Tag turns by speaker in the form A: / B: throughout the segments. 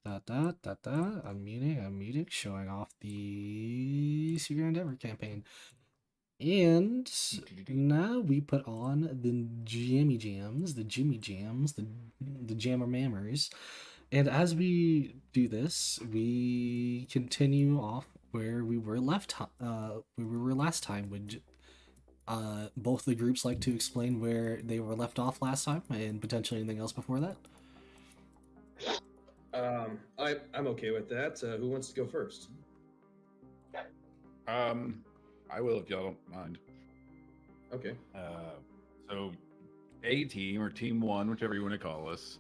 A: I'm muting, showing off the Secret Endeavor campaign. And now we put on the Jimmy Jams, the Jammer Mammers. And as we do this, we continue off where we were last time. Would both the groups like to explain where they were left off last time and potentially anything else before that?
B: I'm okay with that. Who wants to go first?
C: I will if y'all don't mind.
B: Okay.
C: So A team or team one, whichever you want to call us,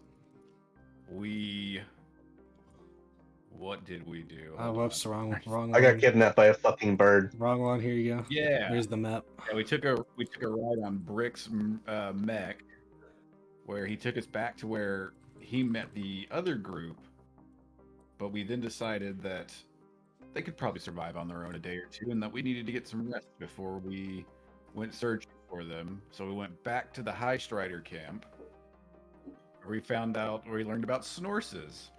C: what did we do?
A: Whoops, wrong
D: I got
A: one.
D: kidnapped by a fucking bird.
A: Wrong one. Here you go.
C: Yeah.
A: Here's the map.
C: Yeah, we took a ride on Brick's mech, where he took us back to where he met the other group, but we then decided that they could probably survive on their own a day or two, and that we needed to get some rest before we went searching for them. So we went back to the High Strider camp, where we learned about Snorses,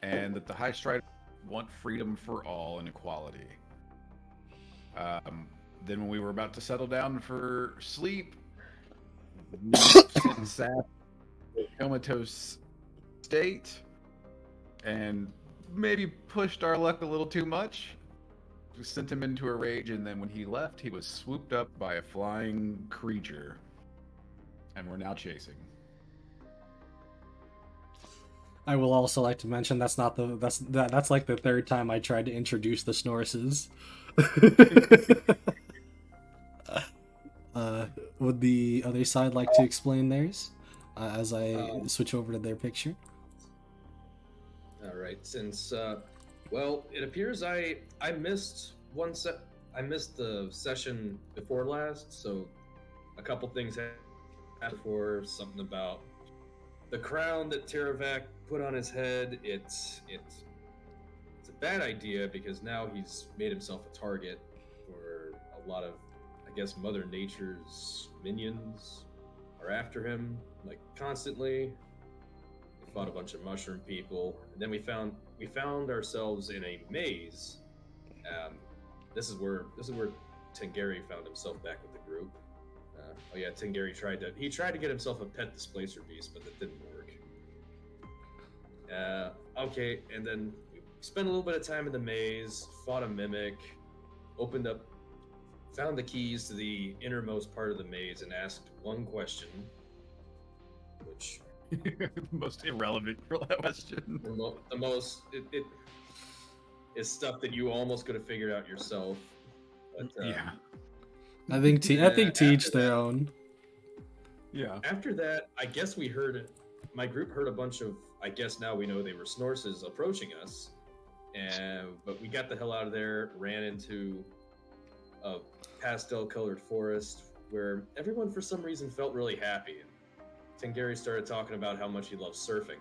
C: and that the High Strider want freedom for all and equality. Then when we were about to settle down for sleep, we sat in a comatose state and maybe pushed our luck a little too much. We sent him into a rage, and then when he left, he was swooped up by a flying creature, and we're now chasing.
A: I will also like to mention that's like the third time I tried to introduce the Snorses. Would the other side like to explain theirs as I switch over to their picture?
B: All right. Since well, it appears I missed I missed the session before last, so a couple things happened before. Something about the crown that Teravac put on his head. It's a bad idea because now he's made himself a target for a lot of, I guess, Mother Nature's minions are after him, like, constantly. We fought a bunch of mushroom people, and then we found ourselves in a maze. This is where Tengari found himself back with the group. Oh yeah, Tengari tried to get himself a pet displacer beast, but that didn't work. Okay, and then we spent a little bit of time in the maze, fought a mimic, found the keys to the innermost part of the maze, and asked one question, which
C: The most irrelevant question.
B: the most it is stuff that you almost could have figured out yourself. But,
C: Yeah.
A: I think to each their own.
C: Yeah.
B: After that, I guess my group heard a bunch of, I guess now we know they were Snorses approaching us, but we got the hell out of there, ran into a pastel-colored forest where everyone for some reason felt really happy. Tengari started talking about how much he loves surfing.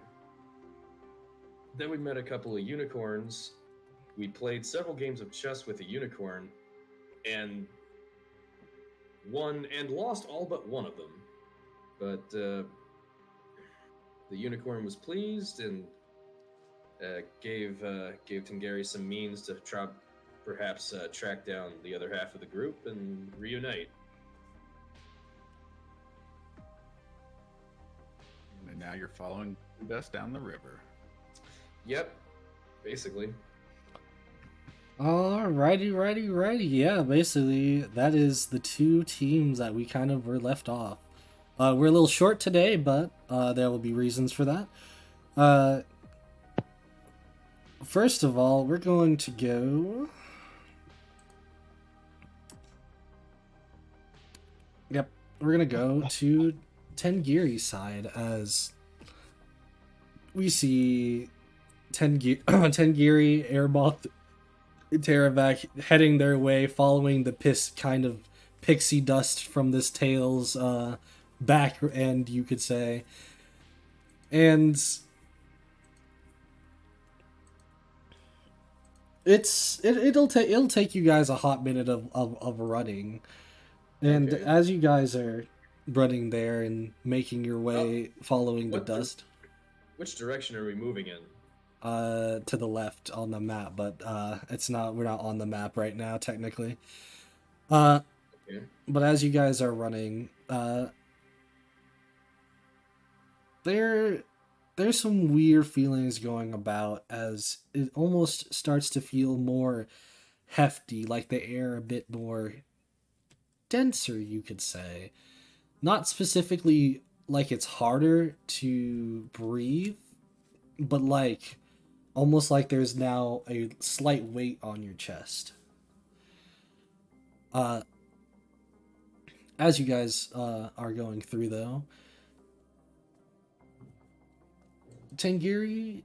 B: Then we met a couple of unicorns. We played several games of chess with a unicorn, and won and lost all but one of them. But the unicorn was pleased and gave Tengari some means to try, perhaps track down the other half of the group and reunite.
C: And now you're following us down the river.
B: Yep, basically.
A: Righty. Yeah, basically, that is the two teams that we kind of were left off. We're a little short today, but there will be reasons for that. First of all, we're going to go... Yep, we're going to go to Tengiri's side as we see Tengiri, Airmoth, Teravac heading their way, following the kind of pixie dust from this tale's back end, you could say. And it'll take you guys a hot minute of running. And
B: Okay.
A: as you guys are running there and making your way following the dust.
B: Which direction are we moving in?
A: to the left on the map, but it's not. We're not on the map right now, technically. Uh,
B: Okay.
A: but as you guys are running, there there's some weird feelings going about as it almost starts to feel more hefty, like the air a bit more denser, you could say. Not specifically like it's harder to breathe, but like almost like there's now a slight weight on your chest. Uh, as you guys are going through, though, Tangiri,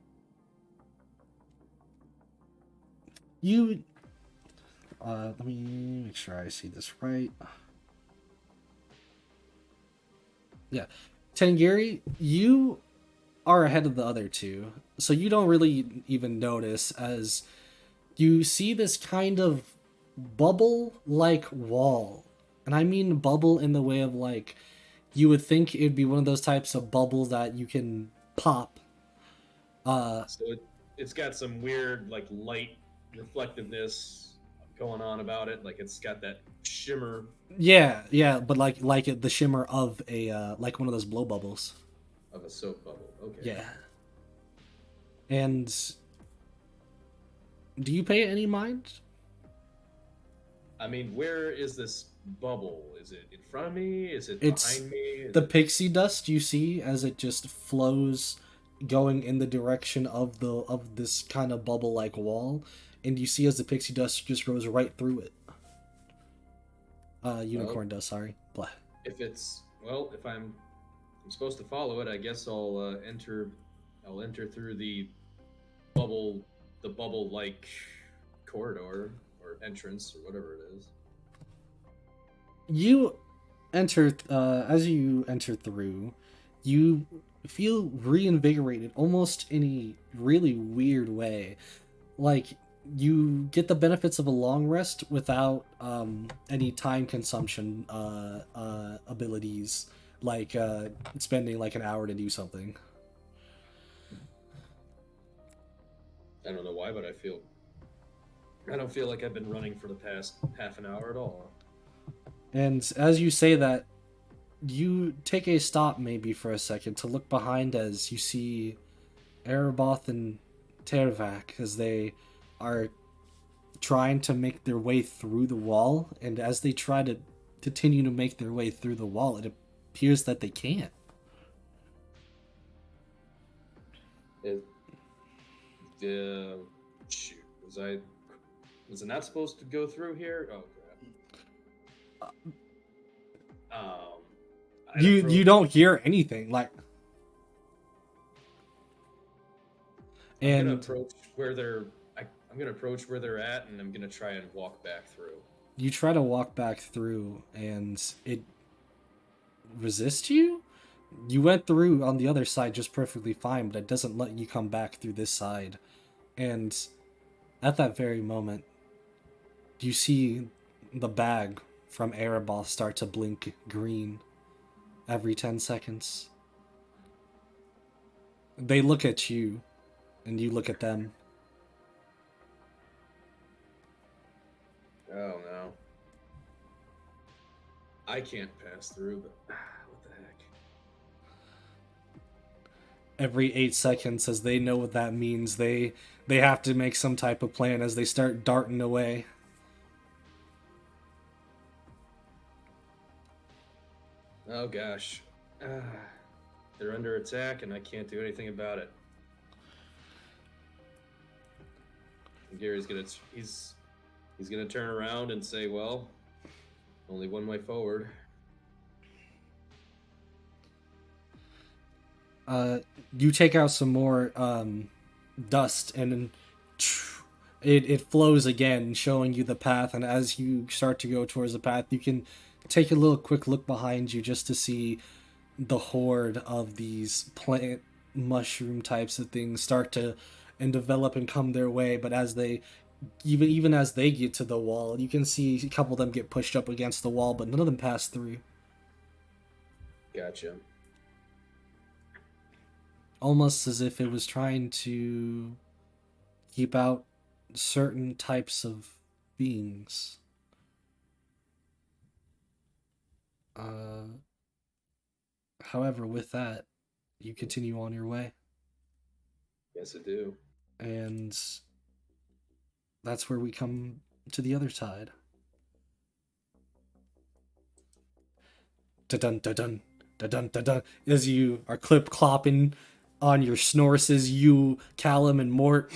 A: you. Let me make sure I see this right. Yeah. Tangiri, you are ahead of the other two, so you don't really even notice as you see this kind of bubble like wall. And I mean bubble in the way of like you would think it'd be one of those types of bubbles that you can pop.
B: So it's got some weird like light reflectiveness going on about it. Like it's got that shimmer
A: Yeah, but like the shimmer of a like one of those blow bubbles.
B: of a soap bubble. Okay.
A: Yeah. And do you pay it any mind?
B: I mean, where is this bubble? Is it in front of me? Is it
A: It's
B: behind me? Is
A: the
B: it...
A: pixie dust you see as it just flows going in the direction of this kind of bubble like wall, and you see as the pixie dust just goes right through it. Unicorn dust, sorry. Blah.
B: If it's well, if I'm supposed to follow it, I guess I'll enter. I'll enter through the bubble like corridor or entrance or whatever it is.
A: You enter as you enter through, you feel reinvigorated almost in a really weird way. Like you get the benefits of a long rest without any time consumption abilities like spending like an hour to do something.
B: I don't know why, but I don't feel like I've been running for the past half an hour at all.
A: And as you say that, you take a stop maybe for a second to look behind as you see Ereboth and Tervak as they are trying to make their way through the wall, and as they try to continue to make their way through the wall, it appears that they can't.
B: Shoot, was I not supposed to go through here? Oh crap.
A: You don't hear anything like.
B: I'm gonna
A: And
B: approach where I'm gonna approach where they're at, and I'm gonna try and walk back through.
A: you try to walk back through, and it resists you. You went through on the other side just perfectly fine, but it doesn't let you come back through this side. And at that very moment, you see the bag from Ereboth start to blink green every 10 seconds. They look at you, and you look at them.
B: Oh no. I can't pass through, but what the heck?
A: Every 8 seconds, as they know what that means, they have to make some type of plan as they start darting away.
B: Oh gosh. They're under attack and I can't do anything about it. And Gary's he's gonna turn around and say, well, only one way forward.
A: You take out some more dust, and then it flows again, showing you the path. And as you start to go towards the path, you can take a little quick look behind you just to see the horde of these plant mushroom types of things start to and develop and come their way. But as they even as they get to the wall, you can see a couple of them get pushed up against the wall, but none of them pass through.
B: Gotcha.
A: Almost as if it was trying to keep out certain types of beings. However, with that, you continue on your way,
B: Yes, I do.
A: and that's where we come to the other side. Da-dun, da-dun, da-dun, da-dun. As you are clip-clopping on your snorses, you, Callum, and Mort,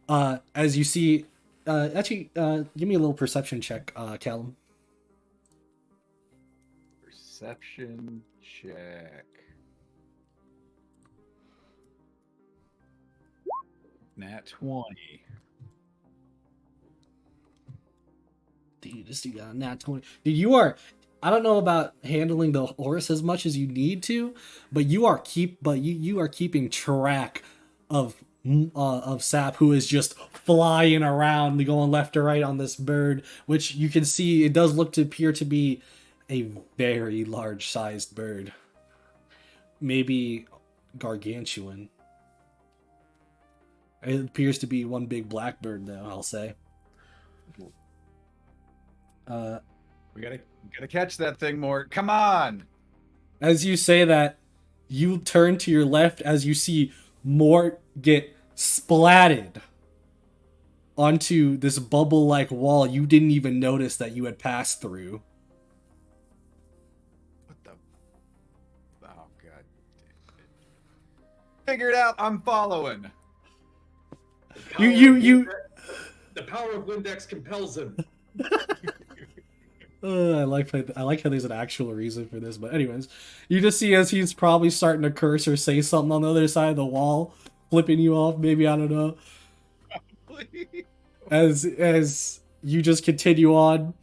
A: as you see... give me a little perception check, Callum.
C: Perception check. Nat 20.
A: Dude, this dude got a nat 20. Dude, you are... I don't know about handling the horse as much as you need to, but you are keeping track of Sap, who is just flying around, going left to right on this bird, which you can see it does look to appear to be a very large sized bird, maybe gargantuan. It appears to be one big blackbird, though. I'll say.
C: We gotta catch that thing, Mort. Come on!
A: As you say that, you turn to your left as you see Mort get splatted onto this bubble-like wall you didn't even notice that you had passed through.
C: What the? Oh god! Figure it out. I'm following.
B: The power of Windex compels him.
A: I like how there's an actual reason for this, but anyways, you just see as he's probably starting to curse or say something on the other side of the wall, flipping you off. Maybe, I don't know. As you just continue on,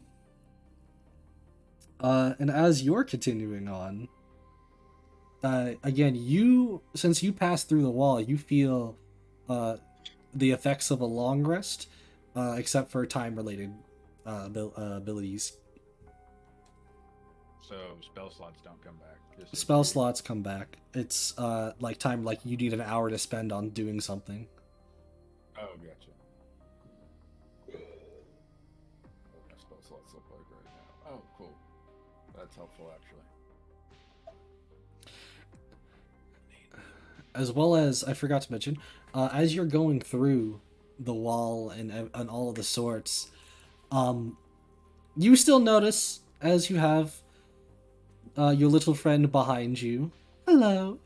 A: and as you're continuing on, again, since you passed through the wall, you feel the effects of a long rest, except for time-related abilities.
C: So spell slots don't come back.
A: Spell slots come back. It's like time, like you need an hour to spend on doing something.
C: Oh, gotcha. What my spell slots look like right now? Oh, cool. That's helpful, actually.
A: As well as, I forgot to mention, as you're going through the wall and all of the sorts, you still notice, as you have your little friend behind you. Hello.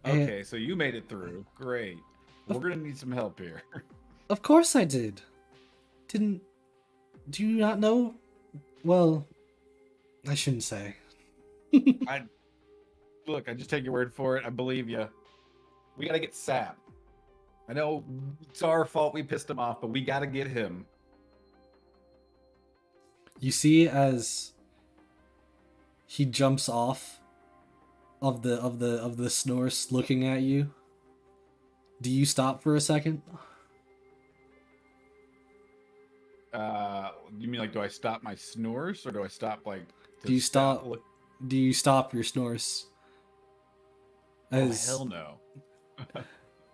C: Okay, so you made it through. Great. We're gonna need some help here.
A: Of course I did. Do you not know? Well, I shouldn't say.
C: Look, I just take your word for it. I believe you. We gotta get Sap. I know it's our fault we pissed him off, but we gotta get him.
A: You see as he jumps off of the snores looking at you. Do you stop for a second?
C: You mean like, do I stop my snores or do I stop like?
A: Do you stop your snores?
C: Oh hell no!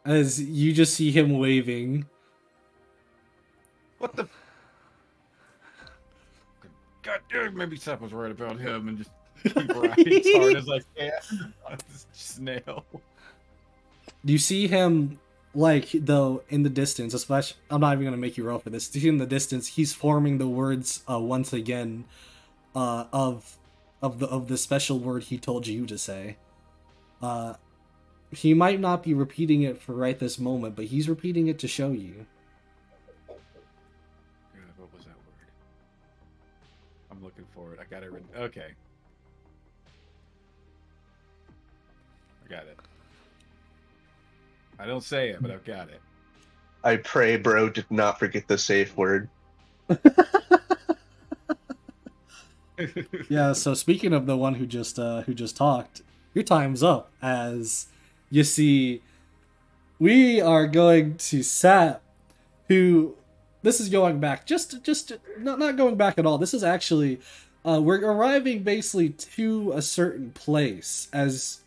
A: As you just see him waving.
C: What the? God damn, maybe Seth was right about him and just keep riding as hard as I can on this snail.
A: You see him, like, though, in the distance, especially, I'm not even going to make you roll for this. You see in the distance, he's forming the words once again of the special word he told you to say. He might not be repeating it for right this moment, but he's repeating it to show you.
C: What was that word? I'm looking for it. I got it written. Okay. I got it. I don't say it, but I've got it.
D: I pray, bro, did not forget the safe word.
A: Yeah, so speaking of the one who just talked, your time's up. As you see, we are going to Sap, who, this is going back, just not going back at all. This is actually, we're arriving basically to a certain place, as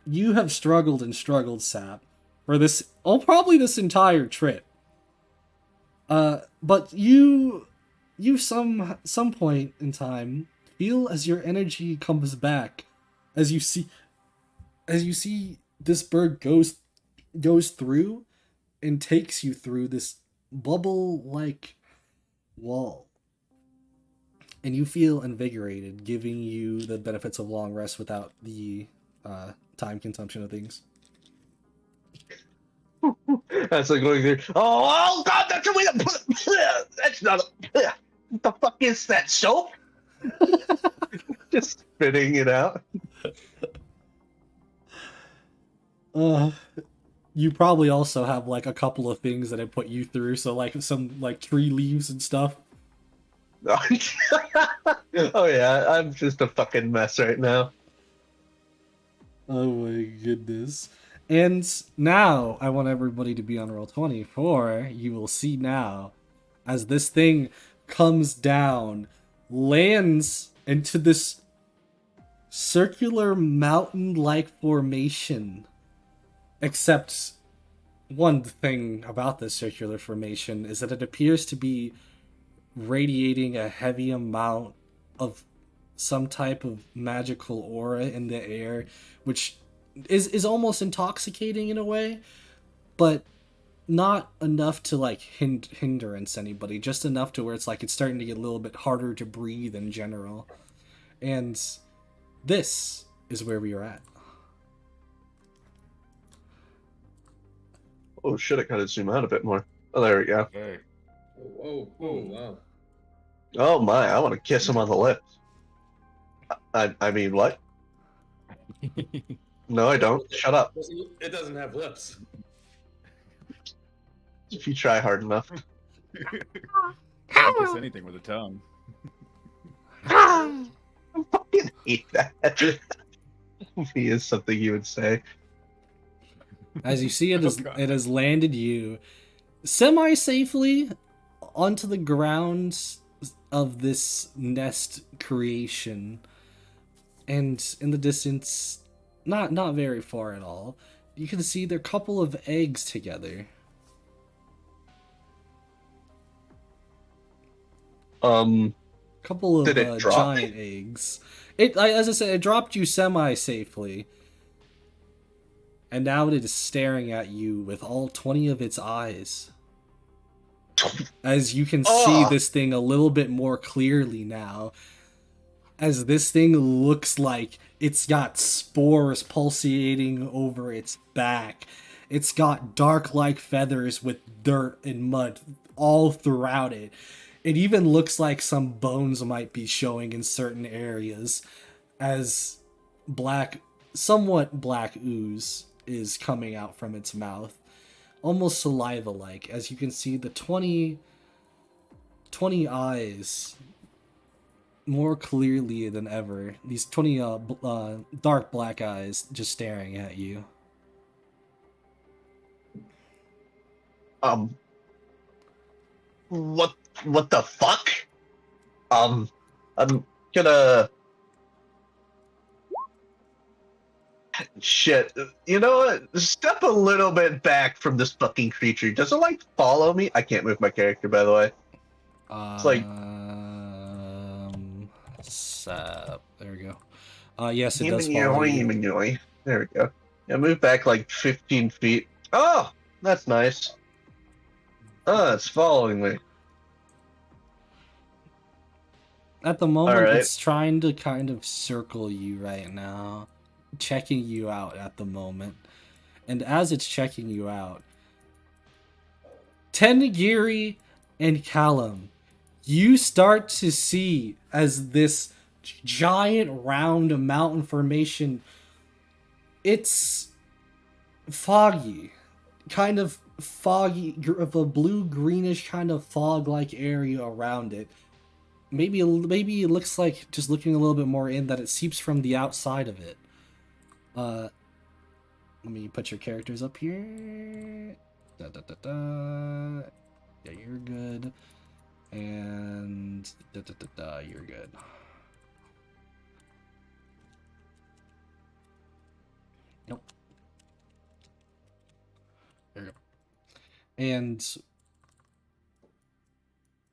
A: you have struggled and struggled, Sap, for this, probably this entire trip. But you some point in time feel as your energy comes back, as you see this bird goes through and takes you through this bubble like wall. And you feel invigorated, giving you the benefits of long rest without the time consumption of things.
D: That's like going through. Oh God, that's a way to. That's not a. What the fuck is that soap? Just spitting it out.
A: You probably also have like a couple of things that I put you through, so like some like tree leaves and stuff.
D: Oh yeah, I'm just a fucking mess right now.
A: Oh my goodness. And now I want everybody to be on roll 20, for you will see now as this thing comes down, lands into this circular mountain-like formation. Except one thing about this circular formation is that it appears to be radiating a heavy amount of some type of magical aura in the air, which is almost intoxicating in a way, but not enough to like hindrance anybody, just enough to where it's like it's starting to get a little bit harder to breathe in general. And this is where we are at.
D: Oh shit! I gotta zoom out a bit more. Oh, there we go.
C: Okay.
B: Whoa, wow.
D: Oh my! I want to kiss him on the lips. I mean, what? No, I don't. Shut up.
B: It doesn't have lips.
D: If you try hard enough.
C: Can't kiss anything with a tongue.
D: I fucking hate that. He is something you would say.
A: As you see, it has landed you semi-safely onto the ground of this nest creation. And in the distance, not very far at all, you can see there are a couple of eggs together. Couple of
D: Did it drop?
A: giant eggs. As I said, it dropped you semi-safely. And now it is staring at you with all 20 of its eyes. As you can see this thing a little bit more clearly now. As this thing looks like it's got spores pulsating over its back. It's got dark-like feathers with dirt and mud all throughout it. It even looks like some bones might be showing in certain areas. As somewhat black ooze is coming out from its mouth, almost saliva-like, as you can see the 20 eyes more clearly than ever. These 20 dark black eyes just staring at you.
D: What the fuck? I'm gonna. Shit. You know what? Step a little bit back from this fucking creature. Does it like follow me? I can't move my character, by the way. It's like.
A: There we go. Yes, it does follow you.
D: There we go. Yeah, move back like 15 feet. Oh, that's nice. Oh, it's following me.
A: At the moment,
D: All right.
A: it's trying to kind of circle you right now, checking you out at the moment. And as it's checking you out, Tenagiri and Callum, you start to see as this giant round mountain formation, it's foggy, kind of foggy, of a blue-greenish kind of fog-like area around it. Maybe it looks like, just looking a little bit more in, that it seeps from the outside of it. Let me put your characters up here. Yeah, you're good. And you're good. Nope. And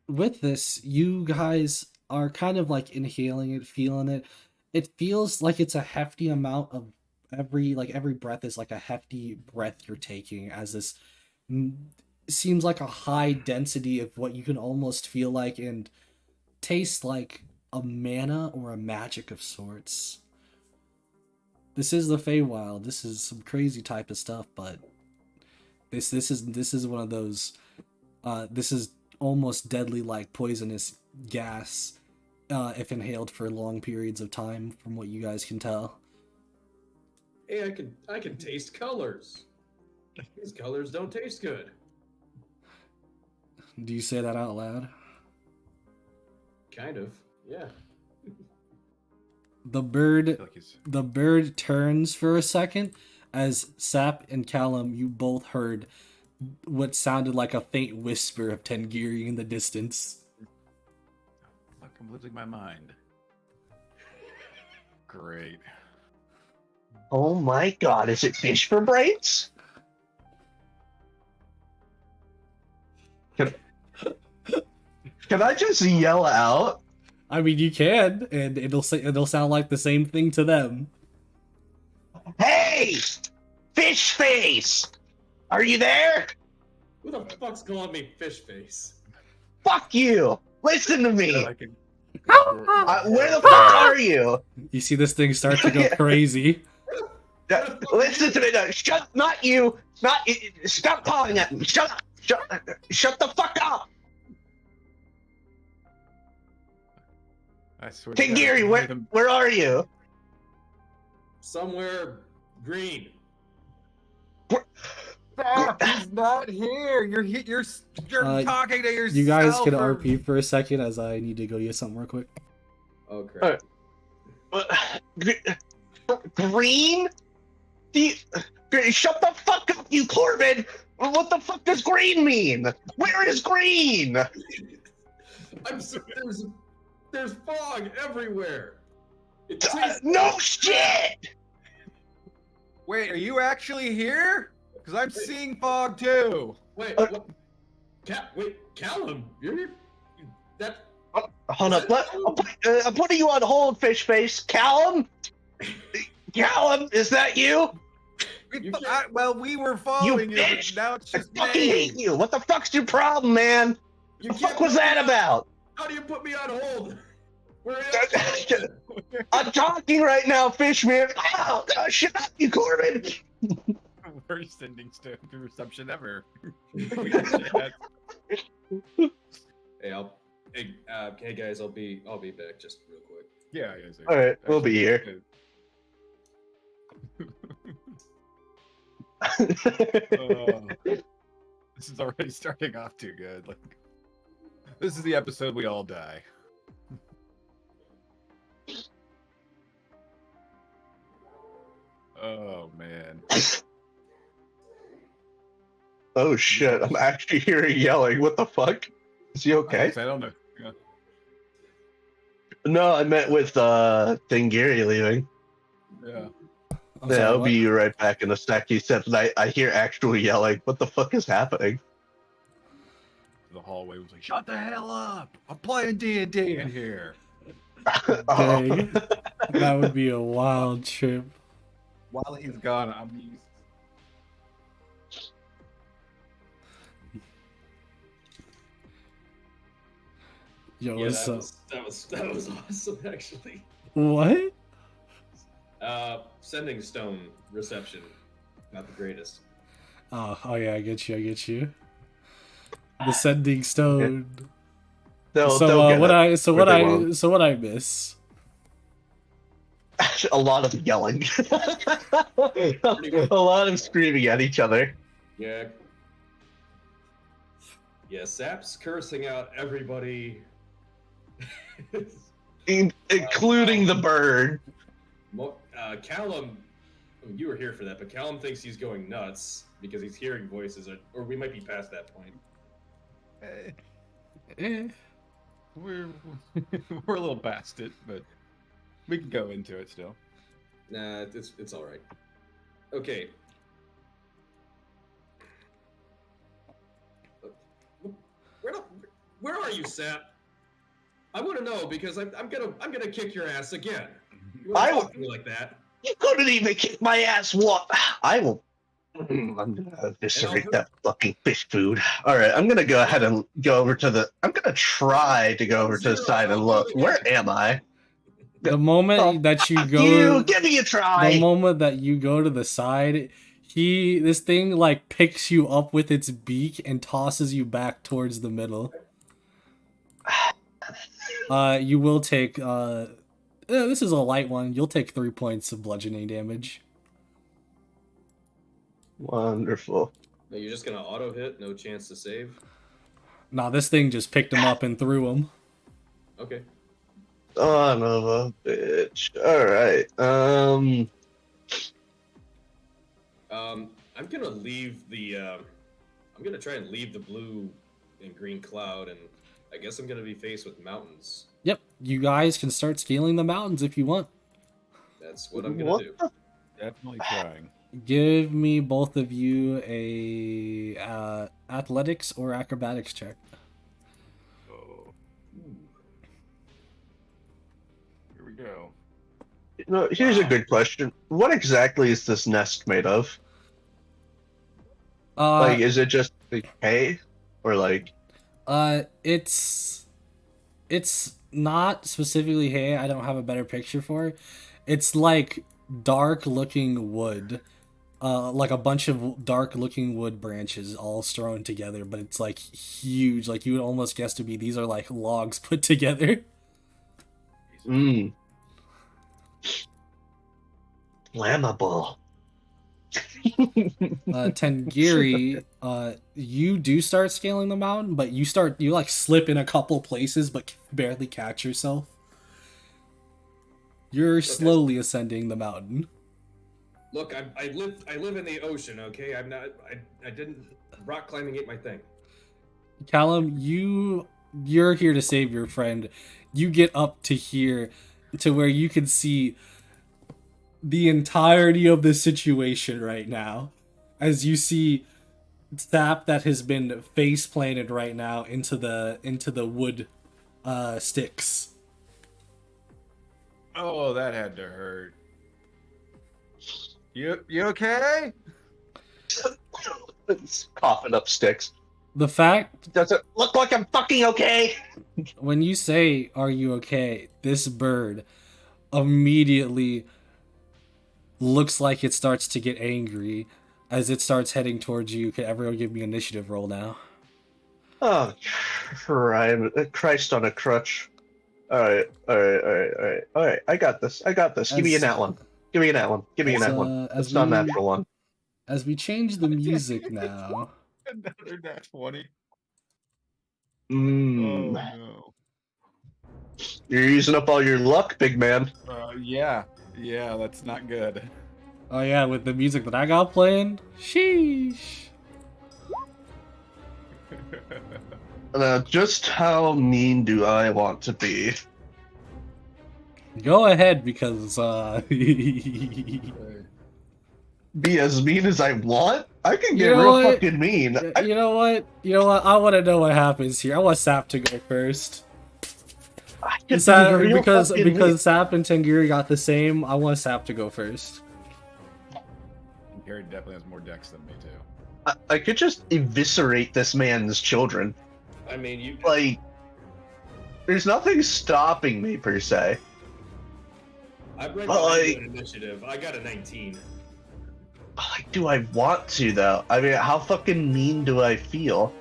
A: with this, you guys are kind of like inhaling it, feeling it. It feels like it's a hefty amount of every breath is like a hefty breath you're taking, as this mm, seems like a high density of what you can almost feel like and taste like a mana or a magic of sorts. This is the Feywild. This is some crazy type of stuff, but this is one of those. This is almost deadly, like poisonous gas, if inhaled for long periods of time, from what you guys can tell.
B: Hey, I can taste colors. These colors don't taste good.
A: Do you say that out loud?
B: Kind of, yeah.
A: The
C: I
A: bird
C: feel like he's
A: turns for a second as Sap and Callum, you both heard what sounded like a faint whisper of Tengiri in the distance.
C: Fuck, I'm losing my mind. Great.
D: Oh my god, is it fish for brains? Can I just yell out?
A: I mean, you can, and it'll sound like the same thing to them.
D: Hey! Fish face! Are you there?
B: Who the fuck's calling me fish face?
D: Fuck you! Listen to me!
C: I can...
D: Where the fuck are you?
A: You see this thing start to go crazy.
D: Listen to me now. Not you! Stop calling at me! Shut up! Shut the fuck up!
C: I swear to God, I
D: Tengiri,
C: can hear them.
D: where are you?
B: Somewhere green.
C: Stop, he's not here. You're talking to yourself.
A: You guys can RP for a second, as I need to go get something real quick.
B: Oh crap.
D: Green? Shut the fuck up, you Corbin! What the fuck does green mean? Where is green?
B: I'm so, there's fog everywhere. It
D: No shit!
C: Wait, are you actually here? Because I'm seeing fog too.
B: Wait, what? Wait, Callum, you're here? That
D: Hold up, I'm putting you on hold, fish face. Callum? Callum, is that you?
C: Well, we were following you, but
D: bitch!
C: now it's
D: I
C: just
D: fucking
C: me.
D: hate you. What the fuck's your problem, man?
B: you
D: What the
B: can't
D: fuck was
B: put me
D: that
B: on-
D: about?
B: How do you put me on hold? We're
D: I'm talking right now, fish man. Oh, shut up, you Corbin.
C: Worst ending to reception ever.
B: Hey, hey guys, I'll be back just real quick.
C: Yeah.
D: All right, we'll be here.
C: This is already starting off too good. Like, this is the episode we all die. Oh man.
D: Oh shit! I'm actually hearing yelling. What the fuck? Is he okay?
C: I don't know. Yeah.
D: No, I meant with Tengiri leaving.
C: Yeah.
A: I'm
D: Yeah,
A: sorry,
D: I'll
A: what?
D: be right back in a sec. He said, I hear actual yelling. What the fuck is happening?
C: The hallway was like, "Shut the hell up! I'm playing D&D in here."
A: Dang. That would be a wild trip.
C: While he's gone, I'm used.
A: Yo,
B: Yeah,
A: what's
B: that
A: up?
B: was awesome actually.
A: What?
B: Sending stone reception, not the greatest.
A: Oh yeah, I get you. The sending stone.
D: They'll
A: So
D: get it. Or they won't.
A: what I miss?
D: A lot of yelling. A lot of screaming at each other.
B: Yeah. Yeah, Sap's cursing out everybody.
D: Including the bird.
B: Callum, you were here for that, but Callum thinks he's going nuts because he's hearing voices, or we might be past that point.
C: We're we're a little past it, but we can go into it still.
B: Nah, it's all right. Okay. Where are you, Sap? I want to know because I'm gonna kick your ass again. You
D: I
B: wouldn't
D: will-
B: talk to me like that.
D: You couldn't even kick my ass. What? I will. I'm gonna eviscerate
B: hurt-
D: that fucking fish food. All right, I'm gonna go ahead and go over to the. I'm gonna try to go over to the
B: Zero,
D: side and
B: I'll
D: look.
B: do it
D: Where
B: again.
D: am I?
A: The moment that you
D: Fuck
A: go,
D: you, give me a try.
A: the moment that you go to the side, this thing like picks you up with its beak and tosses you back towards the middle. You will take this is a light one. You'll take 3 points of bludgeoning damage.
D: Wonderful.
B: No, you're just gonna auto hit, no chance to save.
A: Nah, this thing just picked him up and threw him.
B: Okay.
D: Son of a bitch. All right.
B: I'm gonna leave the. I'm gonna try and leave the blue and green cloud, and I guess I'm gonna be faced with mountains.
A: Yep, you guys can start scaling the mountains if you want.
B: That's what I'm gonna
D: What
B: do.
D: the
C: Definitely trying.
A: Give me both of you a athletics or acrobatics check.
C: Oh. Here we go.
D: No, here's a
C: Wow.
D: good question. What exactly is this nest made of?
A: Uh,
D: Like, is it just like hay, or like?
A: it's not specifically hay. I don't have a better picture for it. It's like dark looking wood, like a bunch of dark looking wood branches all strewn together, but it's like huge. Like you would almost guess to be these are like logs put together.
D: Mmm. Flammable.
A: Tengiri, you do start scaling the mountain, but you like slip in a couple places, but barely catch yourself. You're slowly ascending the mountain.
B: Look, I live in the ocean. Okay, I'm not. I didn't. Rock climbing ain't my thing.
A: Callum, you're here to save your friend. You get up to here, to where you can see the entirety of the situation right now, as you see sap that has been face planted right now into the wood sticks.
C: Oh, that had to hurt. You okay?
D: It's coughing up sticks.
A: The fact,
D: Does it look like I'm fucking okay?
A: when you say, "Are you okay?" this bird immediately looks like it starts to get angry as it starts heading towards you. Can everyone give me an initiative roll now?
D: Oh, Christ on a crutch. All right. I got this. Give me a
A: As-
D: nat one. Give me a nat one. Give me a nat one.
A: as
D: It's not
A: we-
D: natural one.
A: As we change the music now,
C: Another nat 20. Oh
D: Mmm.
C: no.
D: You're using up all your luck, big man.
C: Yeah, that's not good.
A: oh yeah, with the music that I got playing, sheesh.
D: Now, just how mean do I want to be?
A: Go ahead, because
D: Be as mean as I want? I can
A: You
D: get
A: know
D: real
A: what?
D: fucking mean.
A: you know what? I want to know what happens here. I want Sap to go first.
D: I can be
A: Sap,
D: real
A: because
D: fucking mean.
A: because Sap and Tengiri got the same. I want Sap to go first.
C: Gary definitely has more decks than me too.
D: I could just eviscerate this man's children.
B: I mean, you.
D: Like, there's nothing stopping me per se.
B: I'm right
D: Well,
B: behind you in initiative. I got a 19.
D: Like, do I want to though? I mean, how fucking mean do I feel?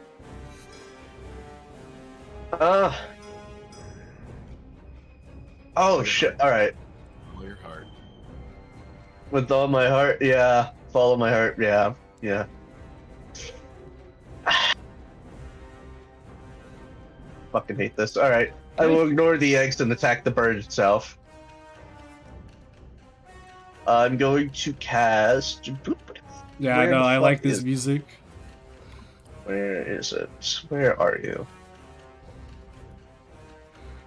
D: Oh shit! All right,
C: Follow your heart.
D: with all my heart, yeah. Follow my heart, yeah. Fucking hate this. All right, I will ignore the eggs and attack the bird itself. I'm going to cast.
A: Yeah,
D: Where
A: I know.
D: the
A: I
D: fuck
A: like this
D: is-
A: music.
D: Where is it? Where are you?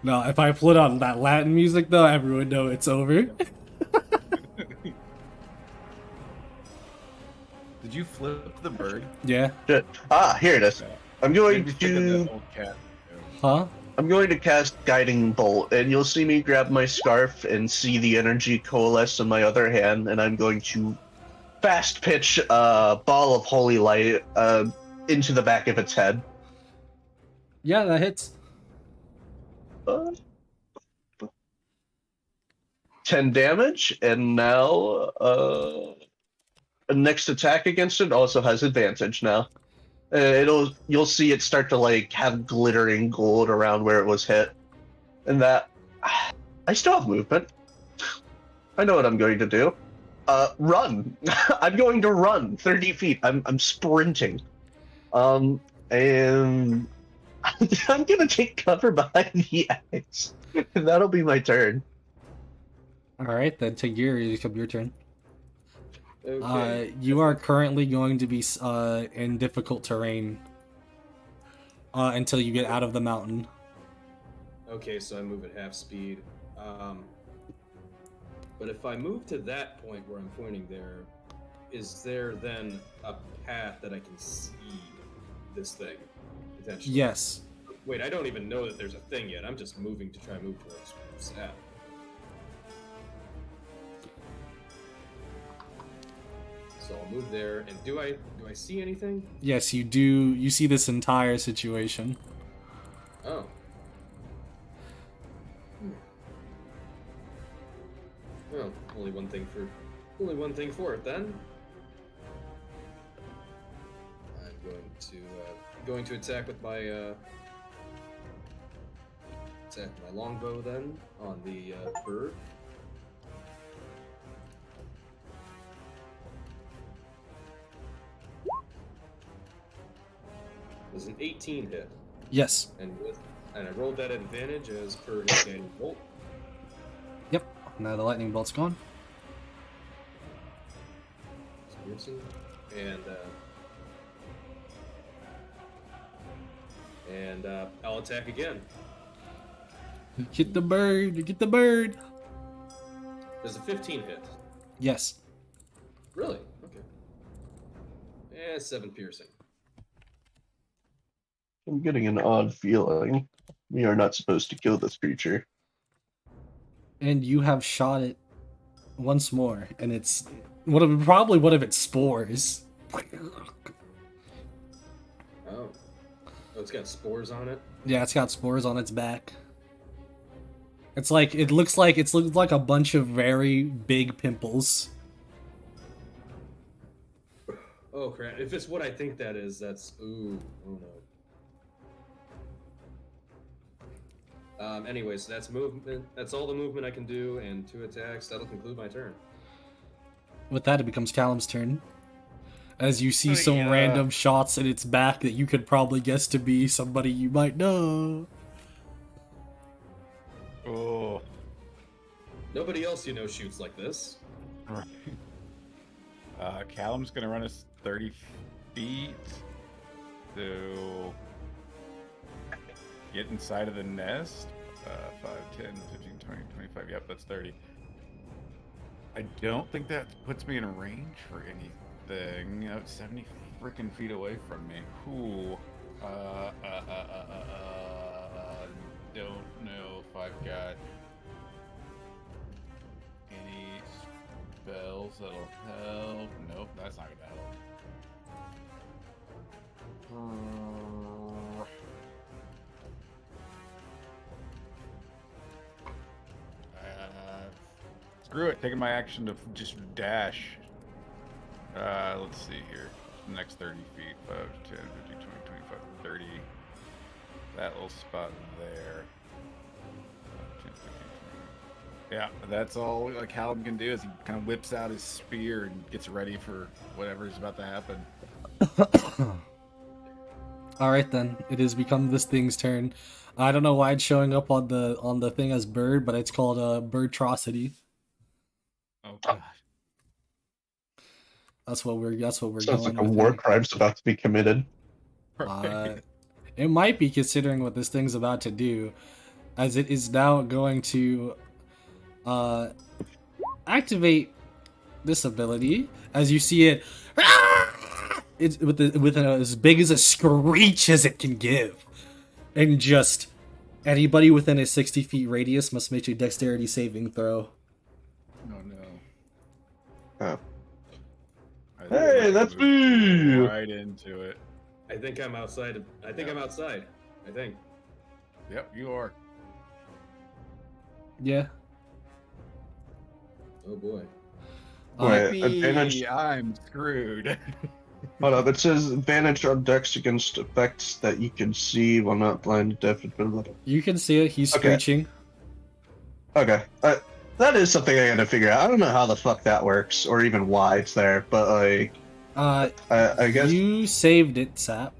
A: No, if I put on that Latin music though, everyone would know it's over.
C: Did you flip the bird?
A: Yeah.
D: Shit. Ah, here it is. I'm going
C: Maybe think of
D: to.
C: that old cat.
A: Huh?
D: I'm going to cast Guiding Bolt, and you'll see me grab my scarf and see the energy coalesce in my other hand, and I'm going to fast pitch a ball of holy light into the back of its head.
A: Yeah, that hits.
D: 10 damage, and now next attack against it also has advantage now. You'll see it start to like have glittering gold around where it was hit, and that I still have movement. I know what I'm going to do. Run. I'm going to run 30 feet. I'm sprinting. And I'm gonna take cover behind the ice. And that'll be my turn.
A: Alright, then Tagiri, it's your turn.
B: Okay.
A: You are currently going to be in difficult terrain until you get out of the mountain.
B: Okay, so I move at half speed. But if I move to that point where I'm pointing there, is there then a path that I can see this thing potentially?
A: Yes.
B: Wait, I don't even know that there's a thing yet. I'm just moving to try and move towards Sap. So I'll move there, and do I see anything?
A: Yes, you do. You see this entire situation.
B: Oh. Well, only one thing for it then. I'm going to attack with my longbow then on the bird. There's an 18 hit.
A: Yes.
B: And I rolled that advantage as per his guiding bolt.
A: Yep. Now the lightning bolt's gone.
B: And I'll attack again.
A: Get the bird. Get the bird.
B: There's a 15 hit.
A: Yes.
B: Really? Okay. 7 piercing.
D: I'm getting an odd feeling. We are not supposed to kill this creature.
A: And you have shot it once more, and it's probably one of its spores.
B: Oh, it's got spores on it.
A: Yeah, it's got spores on its back. It looks like a bunch of very big pimples.
B: Oh crap! If it's what I think that is, that's oh no. Anyways, that's movement. That's all the movement I can do, and 2 attacks. That'll conclude my turn.
A: With that, it becomes Callum's turn. As you see some random shots in its back that you could probably guess to be somebody you might know.
C: Oh.
B: Nobody else shoots like this.
C: Right. Callum's gonna run us 30 feet to get inside of the nest. 5, 10, 15, 20, 25. Yep, that's 30. I don't think that puts me in range for anything. 70 freaking feet away from me. Ooh. Don't know if I've got any spells that'll help. Nope, that's not gonna help. Screw it, taking my action to just dash. Let's see here. Next 30 feet. 5, 10, 15, 20, 25, 30. That little spot there. 10, 15, 20. Yeah, that's all like Callum can do is he kind of whips out his spear and gets ready for whatever is about to happen.
A: Alright then, it has become this thing's turn. I don't know why it's showing up on the thing as bird, but it's called Birdtrocity.
C: Oh god.
A: That's what we're
D: Sounds
A: going
D: like a
A: with
D: war
A: here.
D: crime's about to be committed.
A: It might be, considering what this thing's about to do, as it is now going to activate this ability. As you see it, it's with as big as a screech as it can give, and just Anybody within a 60 feet radius must make a dexterity saving throw.
C: No, no.
D: Oh.
C: I think
D: Hey,
C: I
D: that's
C: moved
D: me!
C: right into it.
B: I think I'm outside. I think I'm outside. I think.
C: Yep, you are.
A: Yeah.
B: Oh boy.
D: Wait,
C: Yippee,
D: advantage.
C: I'm screwed.
D: Hold up, it says advantage on dex against effects that you can see while not blinded, deaf, and
A: You can see it. He's
D: Okay.
A: screeching.
D: Okay. That is something I gotta figure out. I don't know how the fuck that works, or even why it's there, but like, I guess.
A: You saved it, Sap.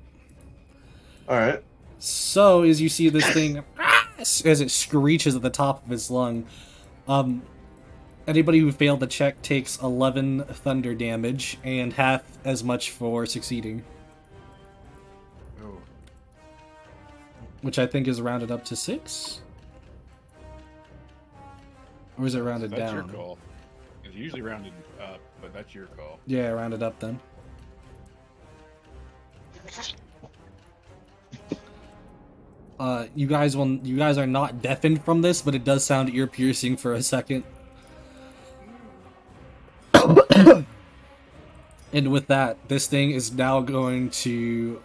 D: Alright.
A: So, as you see this thing, as it screeches at the top of his lung, anybody who failed the check takes 11 thunder damage, and half as much for succeeding.
C: Oh,
A: Which I think is rounded up to 6? Or is it rounded
C: that's
A: down?
C: your call. It's usually rounded up, but that's your call.
A: Yeah, rounded up then. You guys are not deafened from this, but it does sound ear piercing for a second. And with that, this thing is now going to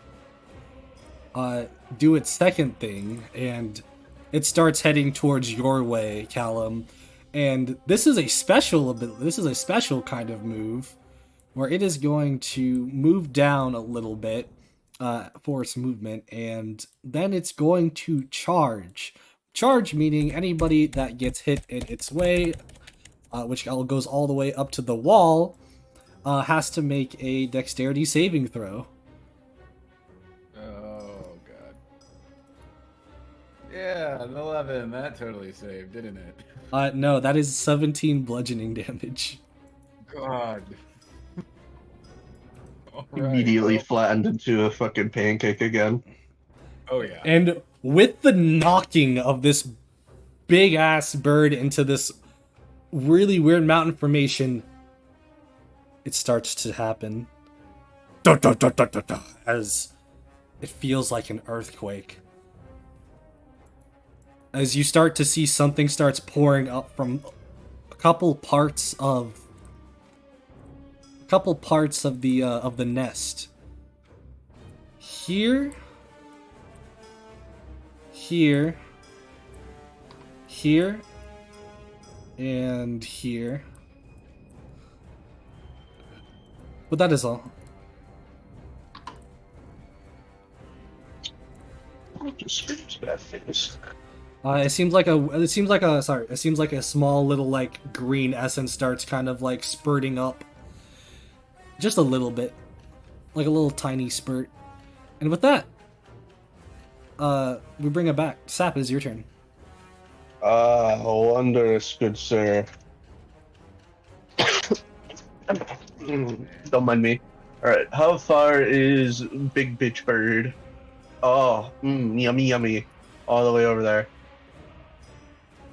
A: do its second thing, and it starts heading towards your way, Callum. And this is a special kind of move, where it is going to move down a little bit, force movement, and then it's going to charge. Charge meaning anybody that gets hit in its way, which goes all the way up to the wall, has to make a dexterity saving throw.
C: Oh, God. Yeah, an 11. That totally saved, didn't it?
A: No, that is 17 bludgeoning damage.
C: God. All right,
D: Immediately
C: well-
D: flattened into a fucking pancake again.
C: Oh, yeah.
A: And with the knocking of this big ass bird into this really weird mountain formation, it starts to happen. Dun, dun, dun, dun, dun, dun, as it feels like an earthquake. As you start to see something starts pouring up from a couple parts of the nest. Here, and here. But that is all. It seems like a small little like green essence starts kind of like spurting up. Just a little bit. Like a little tiny spurt. And with that, we bring it back. Sap, it is your turn.
D: Wondrous, good sir. Don't mind me. Alright, how far is Big Bitch Bird? Oh, yummy, yummy. All the way over there.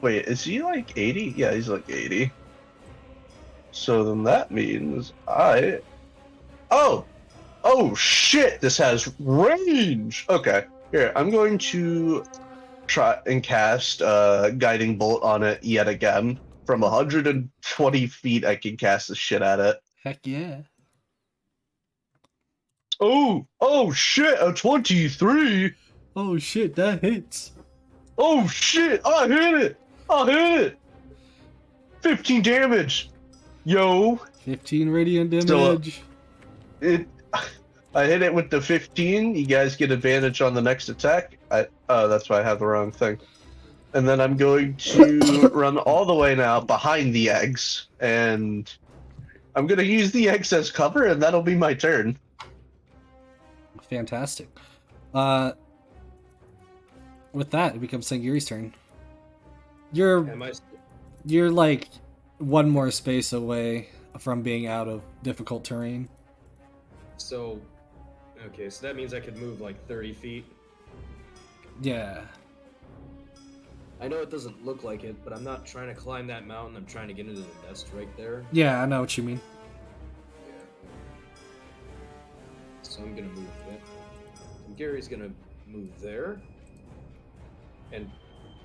D: Wait, is he like 80? Yeah, he's like 80. So then that means Oh! Oh shit, this has range! Okay, here, I'm going to try and cast Guiding Bolt on it yet again. From 120 feet, I can cast the shit at it.
A: Heck yeah.
D: Oh shit, a 23!
A: Oh shit, that hits.
D: Oh shit, I hit it! 15 damage! Yo!
A: 15 radiant
D: So,
A: damage.
D: I hit it with the 15. You guys get advantage on the next attack. Oh, that's why I have the wrong thing. And then I'm going to run all the way now behind the eggs, and I'm going to use the eggs as cover, and that'll be my turn.
A: Fantastic. With that, it becomes Sangiri's turn. You're like one more space away from being out of difficult terrain.
B: So, okay, so that means I could move like 30 feet.
A: Yeah.
B: I know it doesn't look like it, but I'm not trying to climb that mountain. I'm trying to get into the nest right there.
A: Yeah, I know what you mean.
B: Yeah. So I'm gonna move that. And Gary's gonna move there. And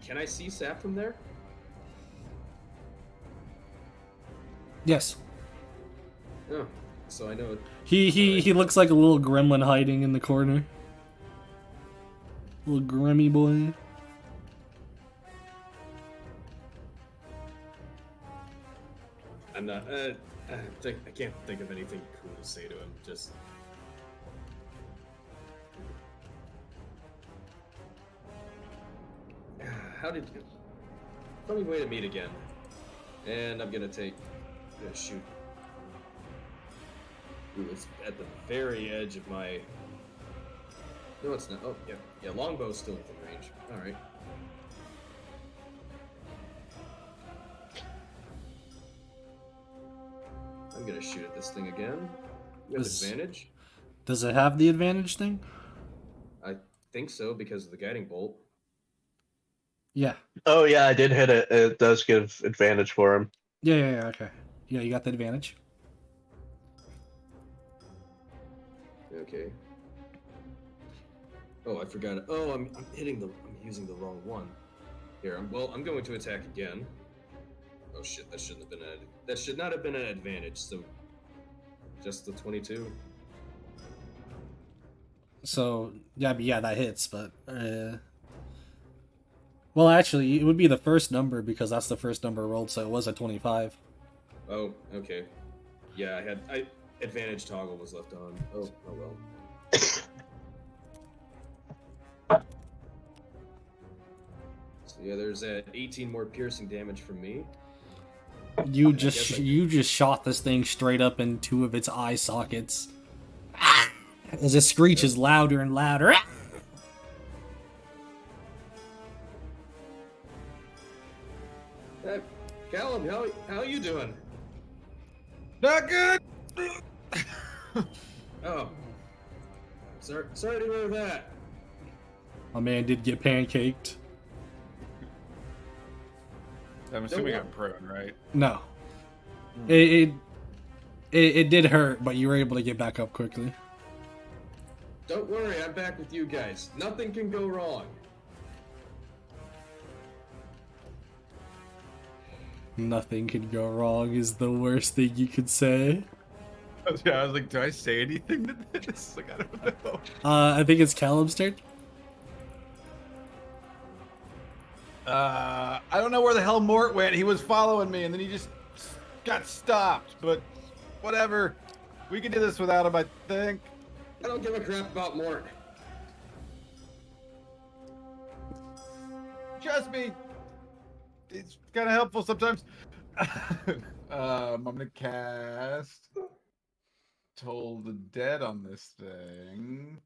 B: can I see Sap from there?
A: Yes.
B: Oh, so I know it.
A: He looks like a little gremlin hiding in the corner. Little gremmy boy.
B: I'm not. I can't think of anything cool to say to him. Just. How did you? Funny way to meet again. And I'm gonna shoot. Ooh, it's at the very edge of my. No, it's not. Oh, yeah. Longbow's still within range. All right. I'm gonna shoot at this thing again. You have advantage?
A: Does it have the advantage thing?
B: I think so because of the guiding bolt.
A: Yeah.
D: Oh yeah, I did hit it. It does give advantage for him.
A: Yeah, okay. Yeah, you got the advantage.
B: Okay. Oh, I forgot. Oh, I'm using the wrong one. Here, I'm going to attack again. Oh shit, that should not have been an advantage. So, just the 22.
A: So yeah, that hits. But well, actually, it would be the first number because that's the first number rolled. So it was a 25.
B: Oh, okay. Yeah, advantage toggle was left on. Oh well. So yeah, there's 18 more piercing damage from me.
A: You just shot this thing straight up in two of its eye sockets. As it screeches louder and louder.
B: Callum, how you doing?
C: Not good.
B: Oh, sorry to hear that.
A: My man did get pancaked.
C: I'm assuming I'm prone, right?
A: No. It did hurt, but you were able to get back up quickly.
B: Don't worry, I'm back with you guys. Nothing can go wrong.
A: Nothing could go wrong is the worst thing you could say.
C: Yeah, I was like, do I say anything to this? Like, I don't know.
A: I think it's Callum's turn.
C: I don't know where the hell Mort went. He was following me, and then he just got stopped. But whatever. We can do this without him, I think.
B: I don't give a crap about Mort.
C: Trust me. It's kind of helpful sometimes. I'm gonna cast Toll the Dead on this thing.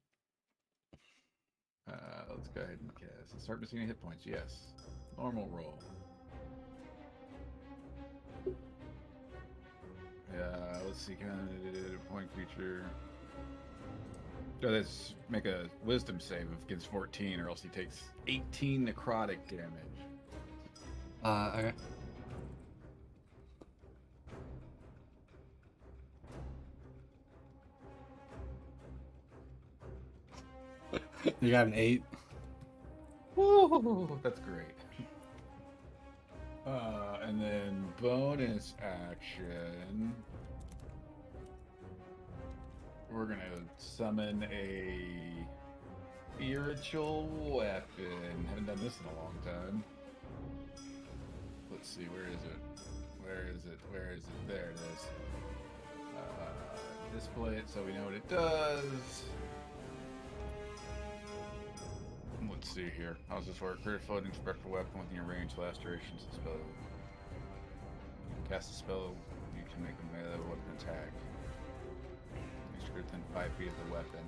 C: Let's go ahead and cast. Start missing any hit points. Yes. Normal roll. Let's see. Kind of point creature. So let's make a Wisdom save against 14, or else he takes 18 necrotic damage.
A: Okay. You got an 8.
C: Woo, that's great. And then bonus action. We're gonna summon a spiritual weapon. Haven't done this in a long time. Let's see, where is it? Where is it? Where is it? There it is. Display it so we know what it does. Let's see here. How does this work? Create a floating spectral weapon within your range, lacerations, and spell. You can cast a spell, you can make a melee weapon attack. It's within 5 feet of the weapon.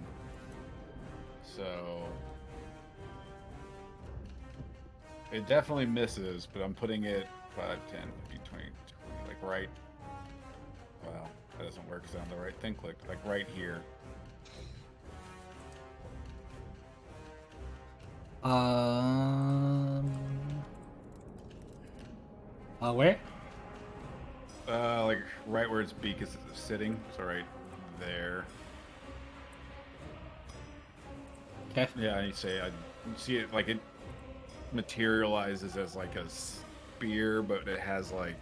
C: So it definitely misses, but I'm putting it 5, 10, 15, 20, like right. Well, that doesn't work because I have the right thing clicked. Like right here.
A: Where?
C: Like right where its beak is sitting. So right there.
A: Okay.
C: Yeah, you say I see it like it. materializes as like a spear, but it has like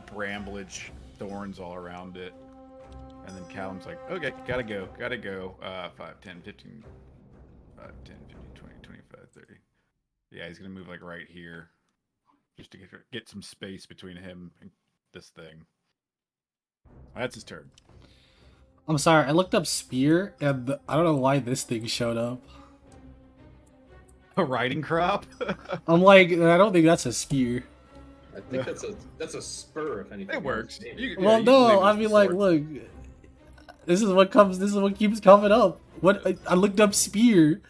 C: bramblage thorns all around it. And then Callum's like, okay, gotta go. 5, 10, 15, 5, 10, 15, 20, 25, 30. Yeah, he's gonna move like right here. Just to get some space between him and this thing. That's his turn.
A: I'm sorry, I looked up spear, and I don't know why this thing showed up.
C: A riding crop?
A: I'm like, I don't think that's a spear.
B: I think that's a spur, if anything.
C: It works.
A: Well, no, I mean, like, look, this is what keeps coming up. I looked up spear.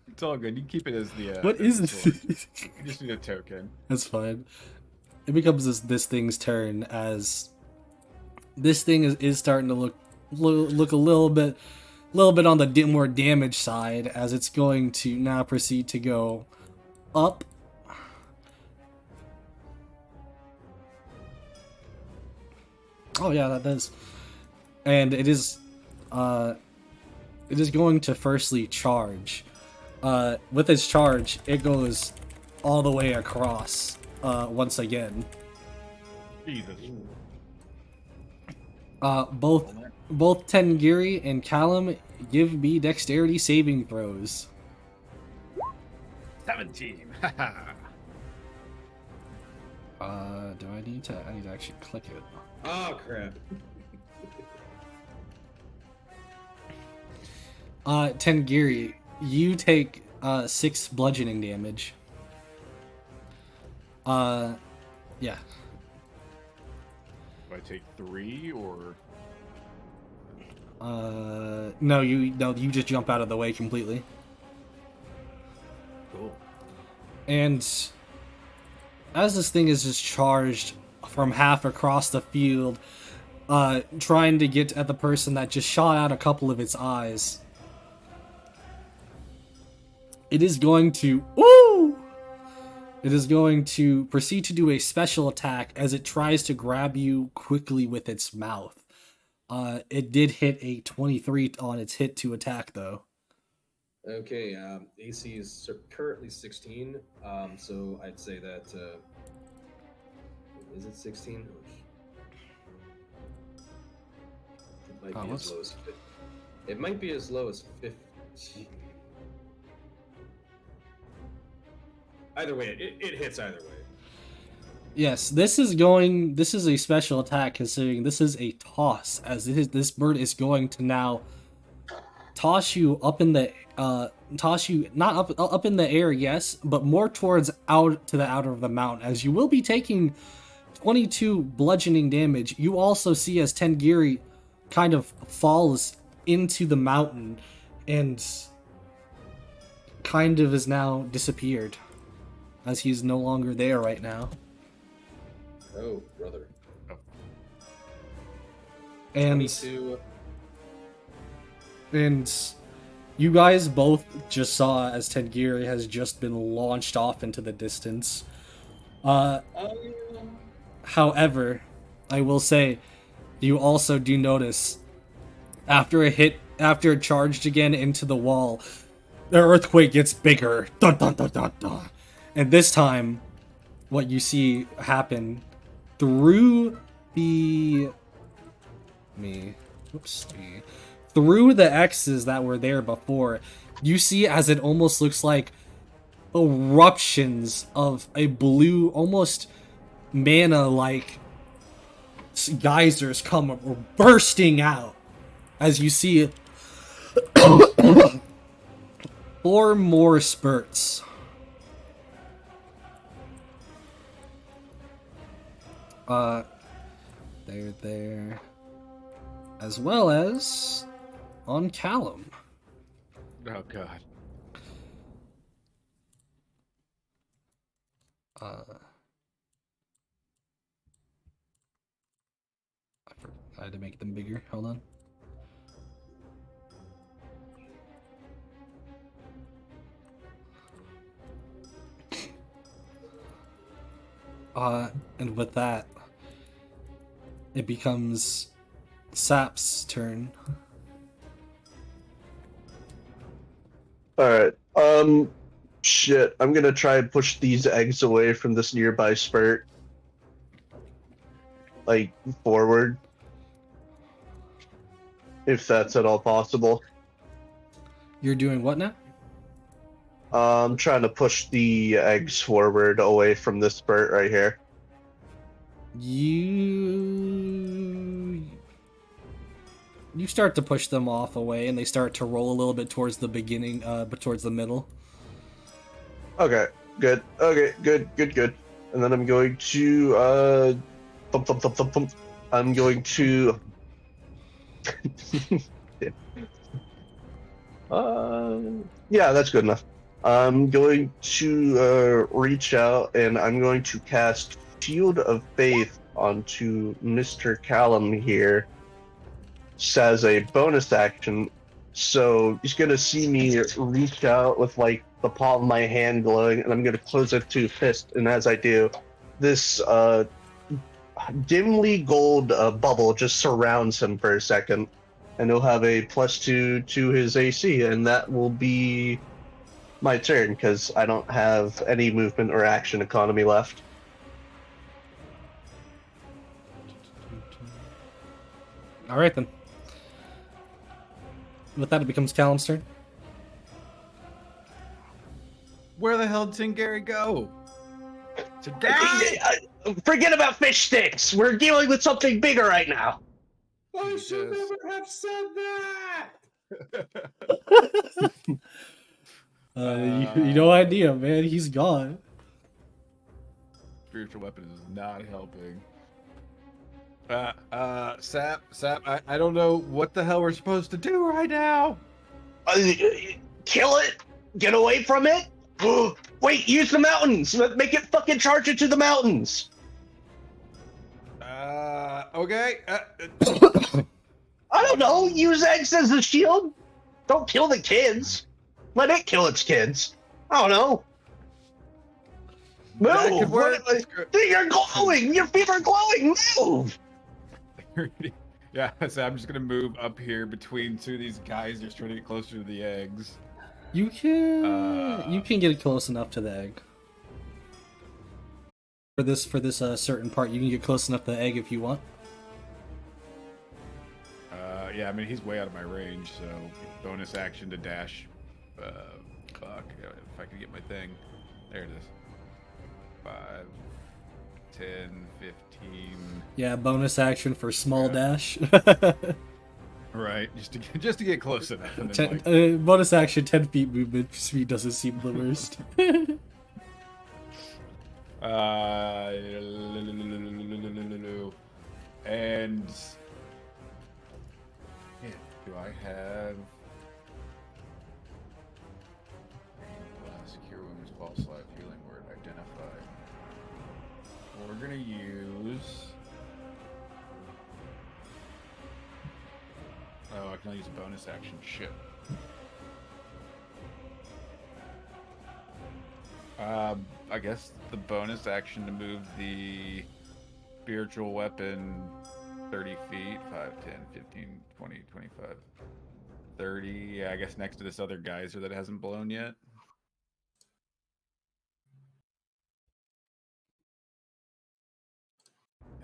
C: It's all good. You keep it as the.
A: What is this?
C: You just need a token.
A: That's fine. It becomes this thing's turn as this thing is starting to look a little bit on the more damage side, as it's going to now proceed to go up. Oh yeah, that does. And it is going to firstly charge. With its charge, it goes all the way across once again.
C: Jesus.
A: Both Tengiri and Callum, give me dexterity saving throws.
C: 17.
A: Do I need to actually click it?
B: Oh crap.
A: Tengiri, you take 6 bludgeoning damage. Yeah.
C: Do I take 3 or?
A: No, you just jump out of the way completely.
C: Cool.
A: And as this thing is just charged from half across the field, trying to get at the person that just shot out a couple of its eyes, it is going to proceed to do a special attack as it tries to grab you quickly with its mouth. It did hit a 23 on its hit to attack, though.
B: Okay, AC is currently 16, so I'd say that, is it 16? It might be as low as 50. It might be as low as 50. Either way, it hits either way.
A: Yes, this is a special attack, considering this is a toss, as this bird is going to now toss you up in the not up in the air, yes, but more towards out to the outer of the mountain, as you will be taking 22 bludgeoning damage. You also see as Tengiri kind of falls into the mountain and kind of is now disappeared, as he's no longer there right now.
B: Oh, brother.
A: And
B: 22.
A: And you guys both just saw as Tengiri has just been launched off into the distance. However, I will say, you also do notice, after it charged again into the wall, the earthquake gets bigger. Dun, dun, dun, dun, dun. And this time, what you see happen through the X's that were there before, you see as it almost looks like eruptions of a blue, almost mana-like geysers come bursting out, as you see 4 more spurts. There. As well as on Callum.
C: Oh god.
A: I had to make them bigger. Hold on. And with that, it becomes Sap's turn.
D: All right. Shit, I'm gonna try and push these eggs away from this nearby spurt. Like, forward. If that's at all possible.
A: You're doing what now?
D: I'm trying to push the eggs forward away from this spurt right here.
A: You start to push them off away, and they start to roll a little bit towards the beginning, but towards the middle.
D: Okay, good. Okay, good. And then I'm going to thump. I'm going to yeah, that's good enough. I'm going to reach out and I'm going to cast Shield of Faith onto Mr. Callum here. As a bonus action. So he's gonna see me reach out with like the palm of my hand glowing, and I'm gonna close it to fist. And as I do, this dimly gold bubble just surrounds him for a second, and he'll have a +2 to his AC, and that will be my turn because I don't have any movement or action economy left.
A: All right then. With that, it becomes Callum's turn.
C: Where the hell did Gary go? To die?
D: Forget about fish sticks. We're dealing with something bigger right now.
B: I should
C: Jesus.
B: never have said that.
A: No idea, man. He's gone.
C: Spiritual weapon is not helping. Sap, I don't know what the hell we're supposed to do right now.
D: Kill it. Get away from it. Wait, use the mountains. Make it fucking charge into the mountains.
C: Okay.
D: I don't know. Use eggs as a shield. Don't kill the kids. Let it kill its kids. I don't know.
C: That
D: Move.
C: could work.
D: You're glowing. Your feet are glowing. Move.
C: Yeah, so I'm just gonna move up here between two of these guys just trying to get closer to the eggs.
A: You can get close enough to the egg. For this certain part, you can get close enough to the egg if you want.
C: Yeah, I mean he's way out of my range, so bonus action to dash. Fuck, if I could get my thing. There it is. 5, 10, 15.
A: Yeah, bonus action for small dash.
C: Right, just to get close enough. And then,
A: Bonus action, 10 feet movement speed doesn't seem the worst.
C: And yeah, do I have secure women's ball slide healing word identify? We're gonna use. Oh, I can only use a bonus action. Shit. I guess the bonus action to move the spiritual weapon 30 feet, 5, 10, 15, 20, 25, 30. Yeah, I guess next to this other geyser that hasn't blown yet.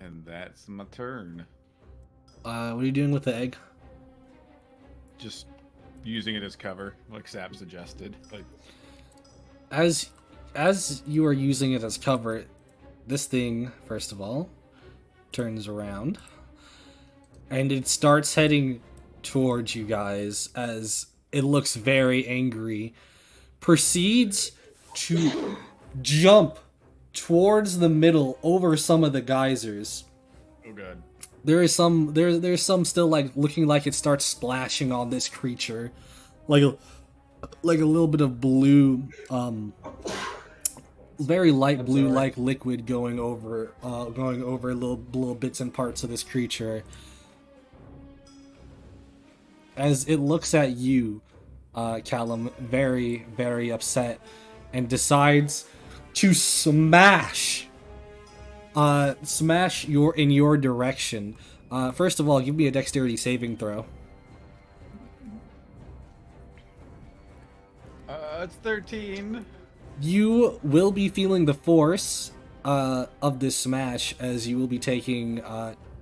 C: And that's my turn.
A: What are you doing with the egg?
C: Just using it as cover, like Sap suggested. Like,
A: as you are using it as cover, this thing, first of all, turns around and it starts heading towards you guys as it looks very angry, proceeds to jump towards the middle over some of the geysers.
C: oh god.
A: There's some still like looking like it starts splashing on this creature, like a little bit of blue, very light blue like liquid going over little bits and parts of this creature. As it looks at you, Callum, very, very upset, and decides to smash in your direction. First of all, give me a dexterity saving throw.
C: It's 13.
A: You will be feeling the force of this smash, as you will be taking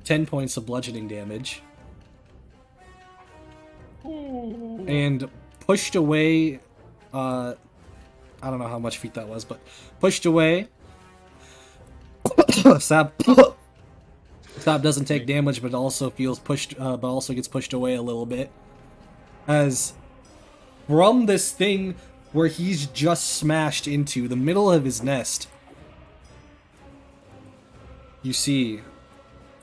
A: 10 points of bludgeoning damage. And pushed away, I don't know how much feet that was, but pushed away. Sab doesn't take damage, but also feels pushed, but also gets pushed away a little bit. As from this thing where he's just smashed into the middle of his nest, you see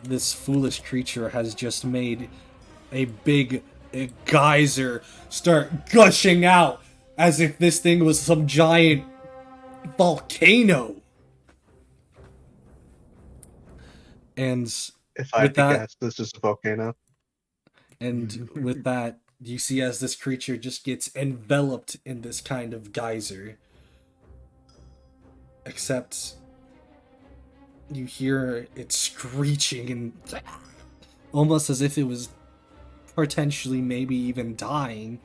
A: this foolish creature has just made a big geyser start gushing out as if this thing was some giant volcano. And
D: If I had to guess, this is a volcano.
A: And with that, you see as this creature just gets enveloped in this kind of geyser. Except you hear it screeching and almost as if it was potentially maybe even dying,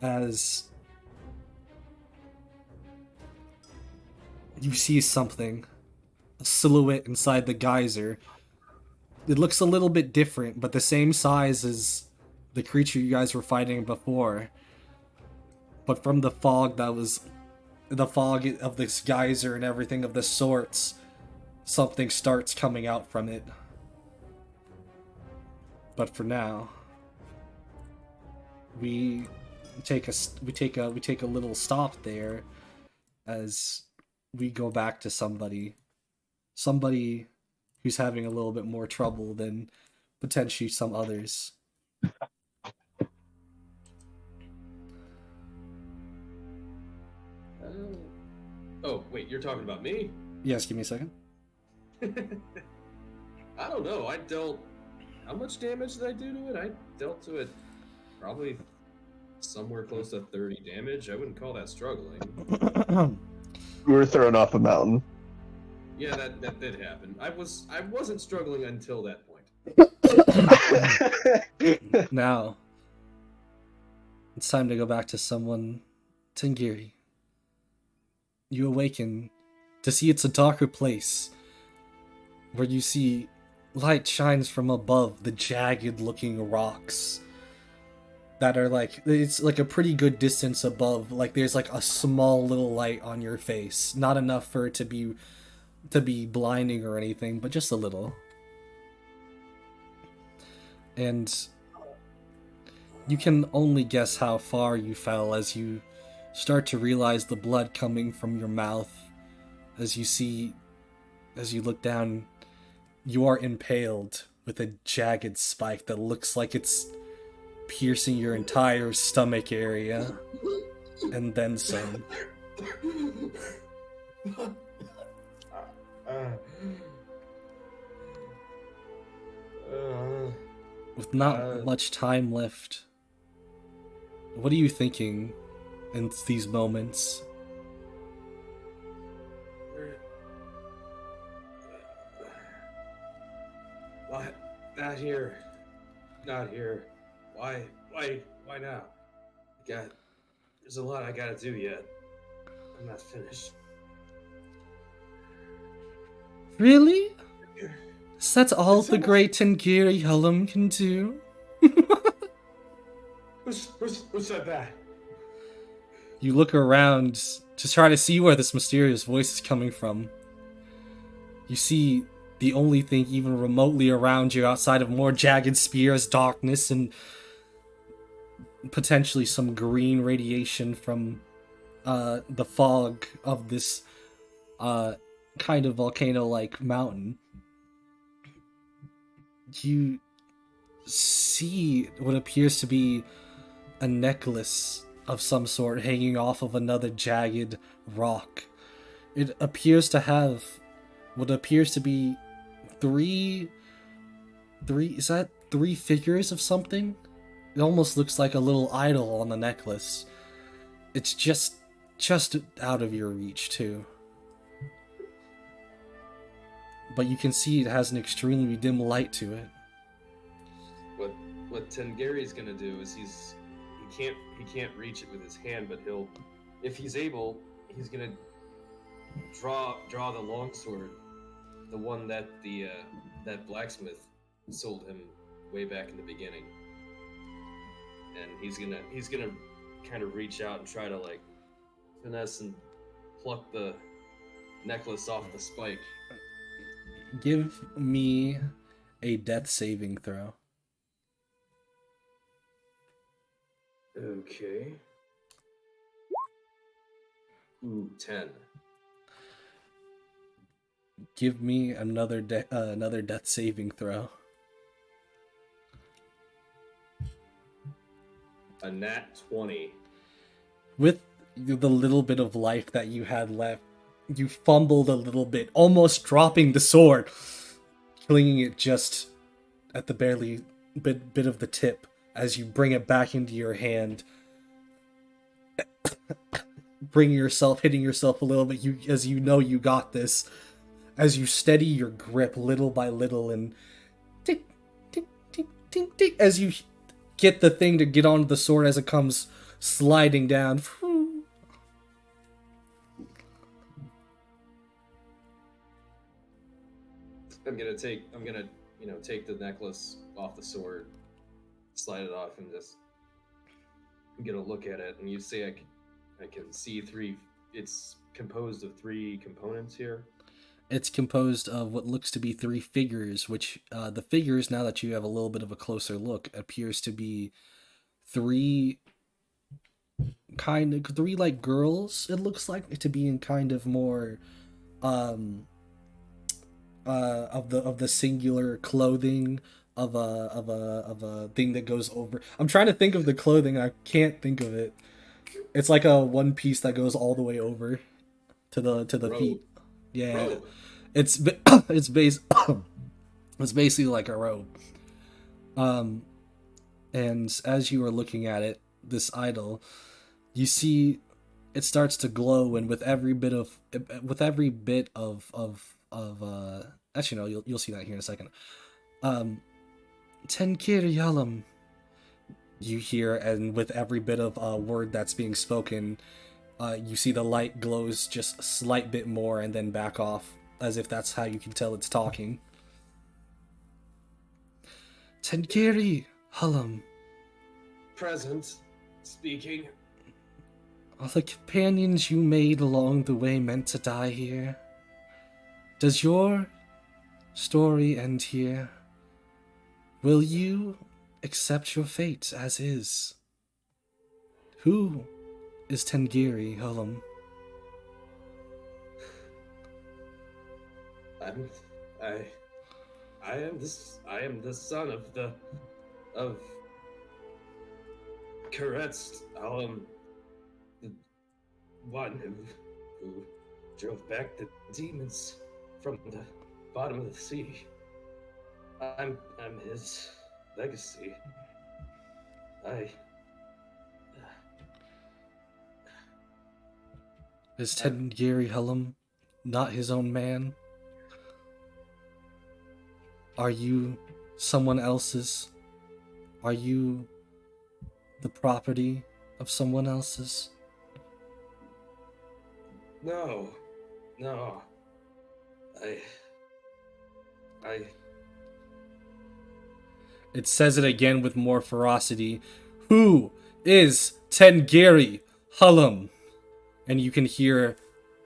A: as you see something, a silhouette inside the geyser. It looks a little bit different, but the same size as the creature you guys were fighting before. But from the fog of this geyser and everything of the sorts, something starts coming out from it. But for now, we take a little stop there as we go back to somebody who's having a little bit more trouble than potentially some others.
B: Oh, wait, you're talking about me?
A: Yes, give me a second.
B: I don't know. I dealt. How much damage did I do to it? I dealt to it probably somewhere close to 30 damage. I wouldn't call that struggling.
D: We were thrown off a mountain.
B: Yeah, that did happen. I wasn't struggling until that point.
A: Now, it's time to go back to someone, Tengiri. You awaken to see it's a darker place, where you see light shines from above the jagged looking rocks that are it's like a pretty good distance above. Like there's like a small little light on your face, not enough for it to be blinding or anything, but just a little. And you can only guess how far you fell as you start to realize the blood coming from your mouth. As you look down, you are impaled with a jagged spike that looks like it's piercing your entire stomach area, and then some. With not much time left, what are you thinking in these moments?
B: What? Not here. Not here. Why now? There's a lot I gotta do yet. I'm not finished.
A: Really? Is that all the great Tengiri Hullum can do?
B: Who said that?
A: You look around to try to see where this mysterious voice is coming from. You see the only thing even remotely around you outside of more jagged spears, darkness, and potentially some green radiation from the fog of this kind of volcano-like mountain. You see what appears to be a necklace of some sort hanging off of another jagged rock. It appears to have what appears to be three figures of something? It almost looks like a little idol on the necklace. It's just out of your reach too. But you can see it has an extremely dim light to it.
B: What Tengari's gonna do is he can't reach it with his hand, but he'll if he's able, he's gonna draw the longsword, the one that that blacksmith sold him way back in the beginning, and he's gonna kind of reach out and try to like finesse and pluck the necklace off the spike.
A: Give me a death saving throw.
B: Okay. Ooh, 10.
A: Give me another death saving throw.
B: A nat 20.
A: With the little bit of life that you had left, you fumbled a little bit, almost dropping the sword, flinging it just at the barely bit of the tip as you bring it back into your hand. Hitting yourself a little bit, as you know you got this, as you steady your grip little by little, and tick, tick, tick, tick, tick, as you get the thing to get onto the sword as it comes sliding down.
B: I'm gonna take the necklace off the sword, slide it off, and just get a look at it. And you say I can see three. It's composed of 3 components here.
A: It's composed of what looks to be 3 figures, which the figures, now that you have a little bit of a closer look, appears to be 3 like girls. It looks like to be in kind of more of the singular clothing of a thing that goes over. I'm trying to think of the clothing. I can't think of it. It's like a one piece that goes all the way over to the
B: Robe.
A: feet. Yeah,
B: Robe.
A: it's basically like a robe. And as you are looking at it, this idol, you see it starts to glow, and with every bit of actually no, you'll see that here in a second. Tenkir Yalam, you hear, and with every bit of word that's being spoken, you see the light glows just a slight bit more and then back off, as if that's how you can tell it's talking. Tenkiri Halam.
B: Present. Speaking.
A: Are the companions you made along the way meant to die here? Does your story end here? Will you accept your fate as is? Who is Tengiri Hullum?
B: I am the son of Karetz, the one who drove back the demons from the bottom of the sea. I'm his legacy.
A: Is Tengiri Hullum not his own man? Are you someone else's? Are you the property of someone else's?
B: No.
A: It says it again with more ferocity. Who is Tengiri Hullum? And you can hear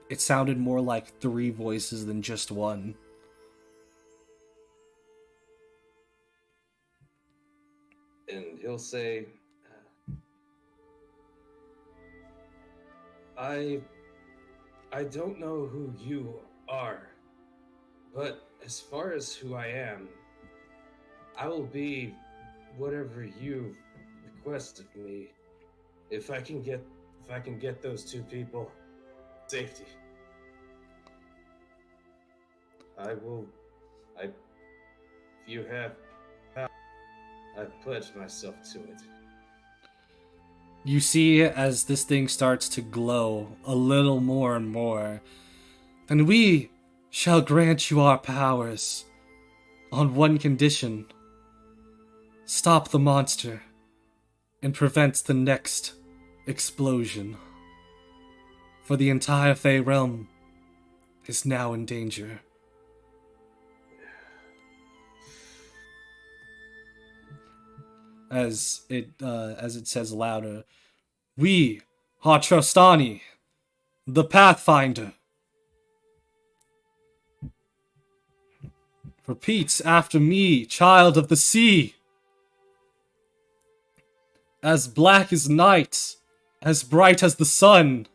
A: it sounded more like 3 voices than just one.
B: And he'll say, I don't know who you are, but as far as who I am, I will be whatever you request of me. If I can get those 2 people safety, if you have, I pledge myself to it.
A: You see as this thing starts to glow a little more and more. And we shall grant you our powers on one condition. Stop the monster and prevent the next explosion. For the entire Fey realm is now in danger. As it says louder, we are Trostani, the Pathfinder. Repeats after me, child of the sea. As black as night, as bright as the sun.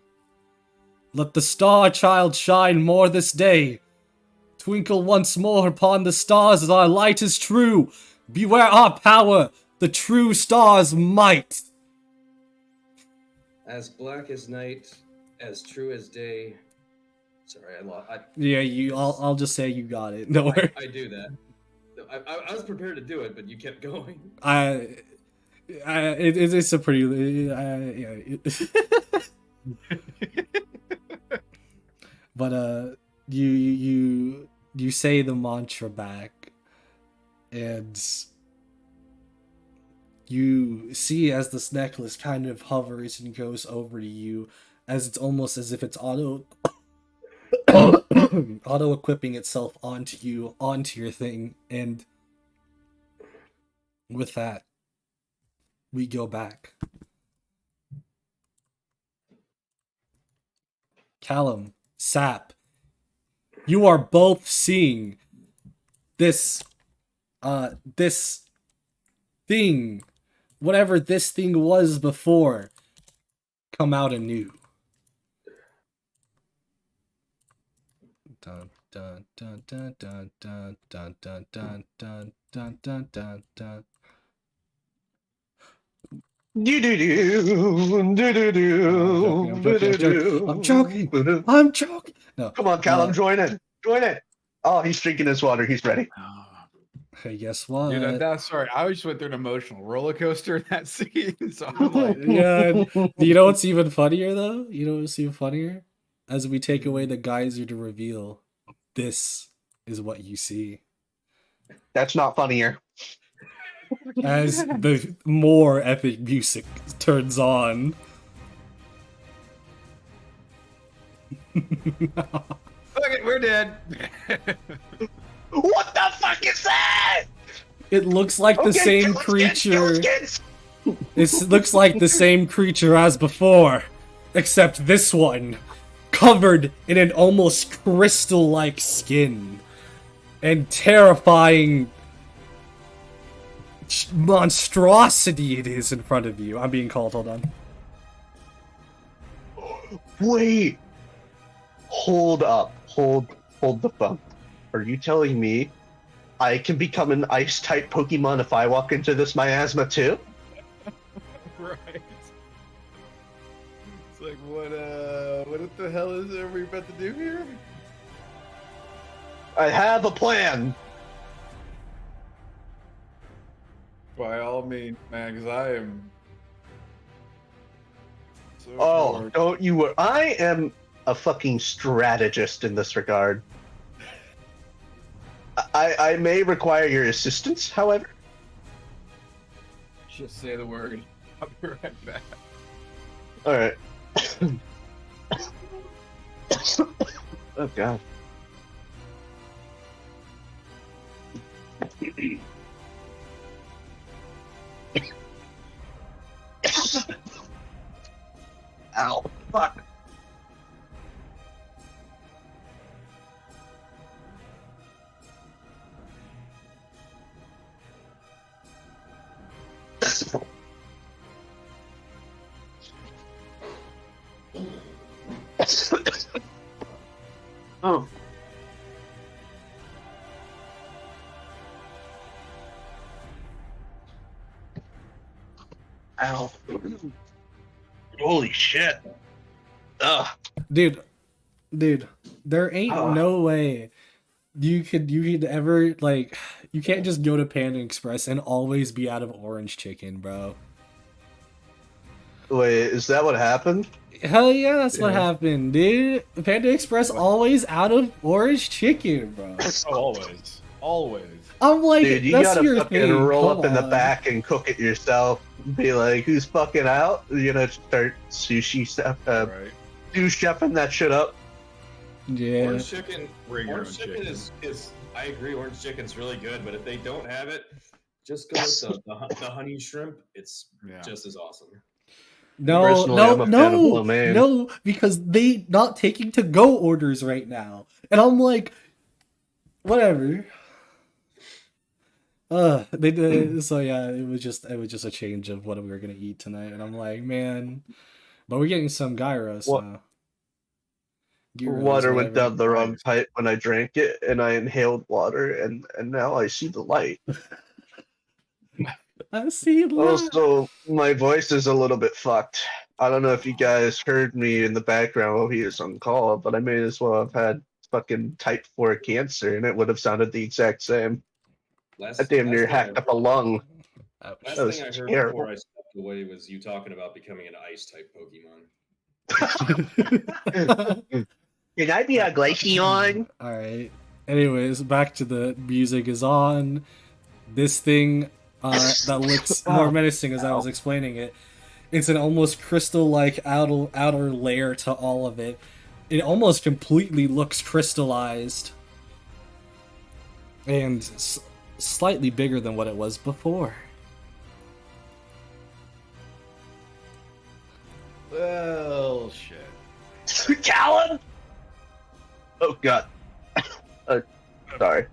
A: Let the star child shine more this day. Twinkle once more upon the stars as our light is true. Beware our power, the true star's might.
B: As black as night, as true as day. Sorry, I lost.
A: Yeah, I'll just say you got it. No worries.
B: I do that. I was prepared to do it, but you kept going.
A: It's a pretty. Yeah. But you say the mantra back, and you see as this necklace kind of hovers and goes over to you, as it's almost as if it's auto equipping itself onto you, onto your thing, and with that, we go back. Callum, Sap, you are both seeing this thing, whatever this thing was before, come out anew. Dun dun dun dun dun dun dun dun dun dun dun dun dun dun. I'm joking. I'm joking. No.
D: Come on, Callum, join in. Join in. Oh, he's drinking his water. He's ready.
A: Hey, guess what?
C: Dude, that's sorry. I just went through an emotional roller coaster in that scene. So I'm like,
A: Yeah. You know what's even funnier though? You know what's even funnier? As we take away the geyser to reveal, this is what you see.
D: That's not funnier.
A: As the more epic music turns on.
C: okay, we're dead.
D: What the fuck is that?
A: It looks like the same creature. It looks like the same creature as before, except this one covered in an almost crystal-like skin and terrifying monstrosity it is in front of you. I'm being called. Hold on.
D: Wait. Hold up. Hold the phone. Are you telling me I can become an ice-type Pokemon if I walk into this miasma too?
C: Right. It's like, what the hell are we about to do here?
D: I have a plan.
C: By all means, man, because I am so bored.
D: Don't you worry. I am a fucking strategist in this regard. I may require your assistance, however.
C: Just say the word. I'll be right back.
D: Alright. Oh god. Ow. Fuck. Oh. Ow. Holy shit. Ugh.
A: Dude, there ain't no way you could ever, like, you can't just go to Panda Express and always be out of orange chicken, bro.
D: Wait, is that what happened?
A: Hell yeah, that's what happened, dude. Panda Express always out of orange chicken, bro.
C: Always.
A: I'm like,
D: dude, you
A: that's
D: gotta
A: your
D: fucking
A: thing.
D: roll
A: Come
D: up in the
A: on.
D: back and cook it yourself. Be like, who's fucking out? You're gonna start sushi stuff.
C: Right.
D: Do chefing that shit up.
A: Yeah.
B: Orange chicken.
C: Bring your
B: Orange
C: own
B: chicken
C: chicken.
B: is. I agree. Orange chicken's really good, but if they don't have it, just go with the honey shrimp. It's
C: Yeah.
B: just as awesome.
A: No,
D: Personally, I'm
A: no,
D: a fan of lo
A: no,
D: mein.
A: no, because they not taking to go orders right now, and I'm like, whatever. They did so yeah. It was just a change of what we were gonna eat tonight, and I'm like, man, but we're getting some gyros
D: What
A: now. Gyros,
D: water went
A: whatever.
D: down the wrong pipe when I drank it, and I inhaled water, and now I see the light.
A: I see light.
D: Also, my voice is a little bit fucked. I don't know if you guys heard me in the background while he was on call, but I may as well have had fucking type 4 cancer, and it would have sounded the exact same. I damn near hacked up a lung.
A: Ouch.
B: Last
D: That was
B: thing I heard
D: terrible.
B: before I stepped away was you talking about becoming an ice type Pokemon.
D: Can I be a Glaceon?
A: All right. Anyways, back to the music is on. This thing that looks more menacing as I was explaining it. It's an almost crystal-like outer layer to all of it. It almost completely looks crystallized. And slightly bigger than what it was before.
C: Well, shit.
D: Callum? Oh god. Sorry.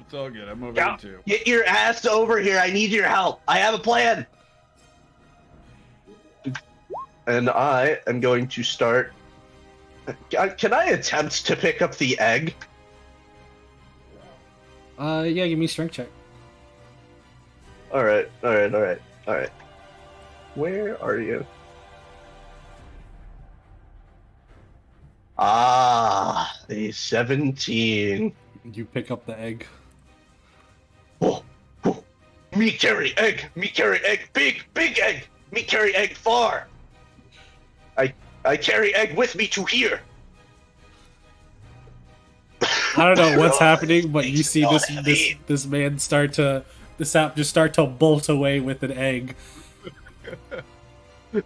C: It's all good. I'm over
D: Cal-
C: here too.
D: Get your ass over here. I need your help. I have a plan. And I am going to start. Can I attempt to pick up the egg?
A: Yeah, give me a strength check.
D: Alright. Where are you? Ah, a 17.
A: You pick up the egg.
D: Oh, oh. Me carry egg, big egg. Me carry egg far. I carry egg with me to here.
A: I don't know what's happening, but you see this man start to the sap just start to bolt away with an egg.
D: We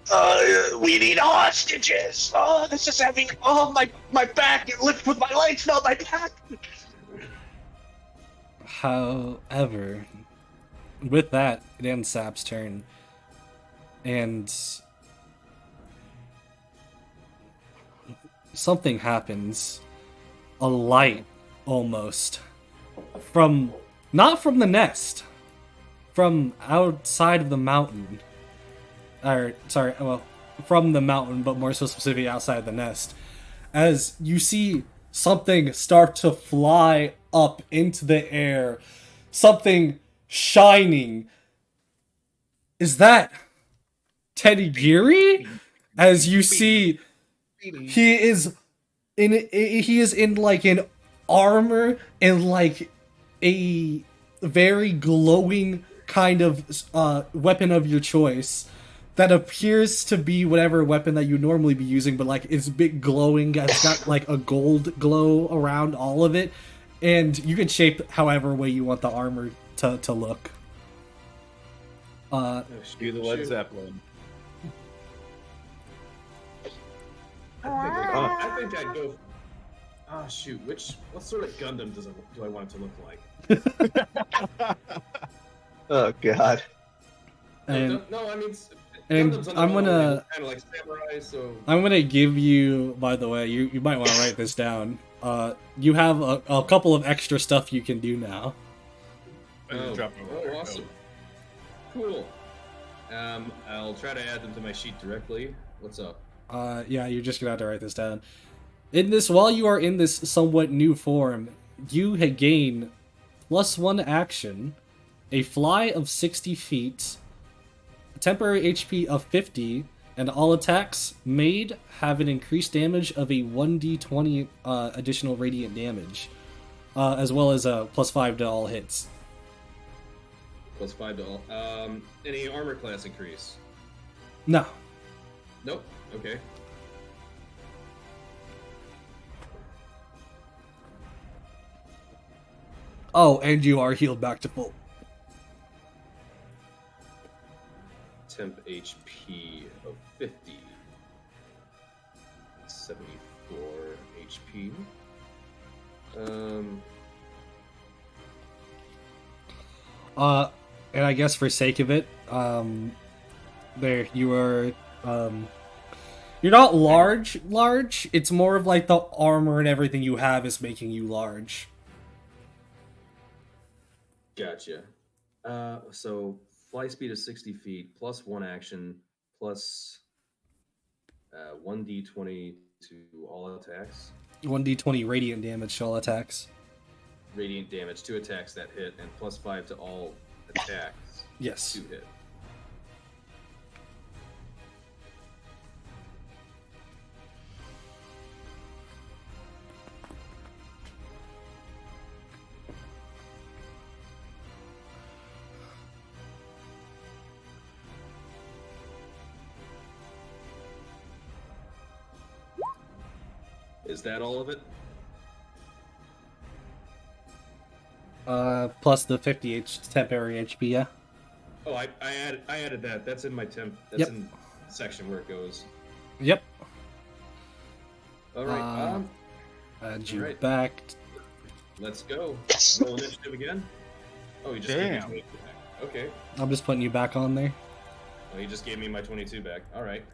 D: need hostages. Oh, this is heavy. Oh, my back. It lifts with my legs, not my back.
A: However, with that, it ends Sap's turn, and something happens. A light, almost, not from the nest, from outside of the mountain. Or, sorry, well, from the mountain, but more so specifically outside the nest. As you see something start to fly up into the air. Something shining. Is that Teddy Geary? As you see, he is in like an armor and like a very glowing kind of weapon of your choice that appears to be whatever weapon that you normally be using, but like it's big glowing. It's got like a gold glow around all of it, and you can shape however way you want the armor to look.
C: Do the Led Zeppelin.
B: I think I'd go. Oh shoot! What sort of Gundam do I want it to look like?
D: Oh god.
A: And
B: no, I mean.
A: And
B: Gundams
A: I'm gonna
B: kind of like samurai, so
A: I'm gonna give you. By the way, you might want to write this down. You have a couple of extra stuff you can do now.
C: I just dropped it over there.
B: Awesome! Cool. I'll try to add them to my sheet directly. What's up?
A: Yeah, you're just gonna have to write this down. While you are in this somewhat new form, you gain +1 action, a fly of 60 feet, temporary HP of 50, and all attacks made have an increased damage of a 1d20 additional radiant damage, as well as a +5 to all hits.
B: +5 to all. Any armor class increase?
A: No.
B: Nope. Okay.
A: Oh, and you are healed back to full.
B: Temp HP of 50. 74 HP.
A: And I guess for sake of it, there you are. You're not large. It's more of like the armor and everything you have is making you large.
B: Gotcha. So fly speed is 60 feet, plus 1 action, plus 1d20 to all attacks.
A: 1d20 radiant damage to all attacks.
B: Radiant damage to attacks that hit, and plus 5 to all attacks
A: Yes.
B: to hit. Is that all of it?
A: Plus the 50 temporary HP, yeah.
B: Oh, I added that. That's in my temp. That's
A: Yep.
B: in the section where it goes.
A: Yep.
B: All right.
A: Add you
B: Alright.
A: back.
B: Let's go.
D: Yes.
B: Roll initiative again. Oh, he just gave me
C: Damn.
B: 22 back. Okay.
A: I'm just putting you back on there.
B: Well, he just gave me my 22 back. All right.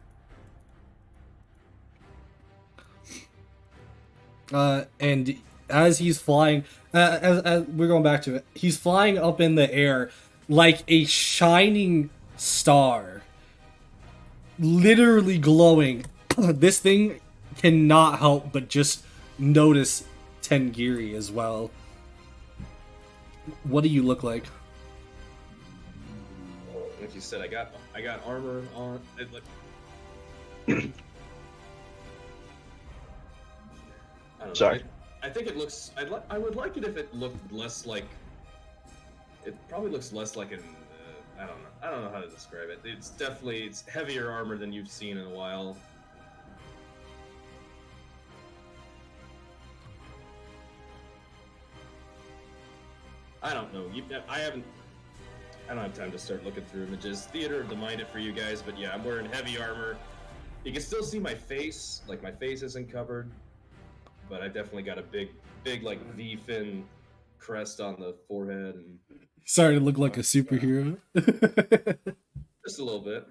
A: And as he's flying, as we're going back to it, he's flying up in the air like a shining star, literally glowing. This thing cannot help but just notice Tengiri as well. What do you look like?
B: Like you said, I got armor on. It look. I don't know.
D: Sorry.
B: I think it looks. I would like it if it looked less like. It probably looks less like an. I don't know. I don't know how to describe it. It's heavier armor than you've seen in a while. I don't know. I don't have time to start looking through images. Theater of the mind it for you guys, but yeah, I'm wearing heavy armor. You can still see my face. Like my face isn't covered, but I definitely got a big like V-fin crest on the forehead and
A: Starting to look like a superhero.
B: just a little bit.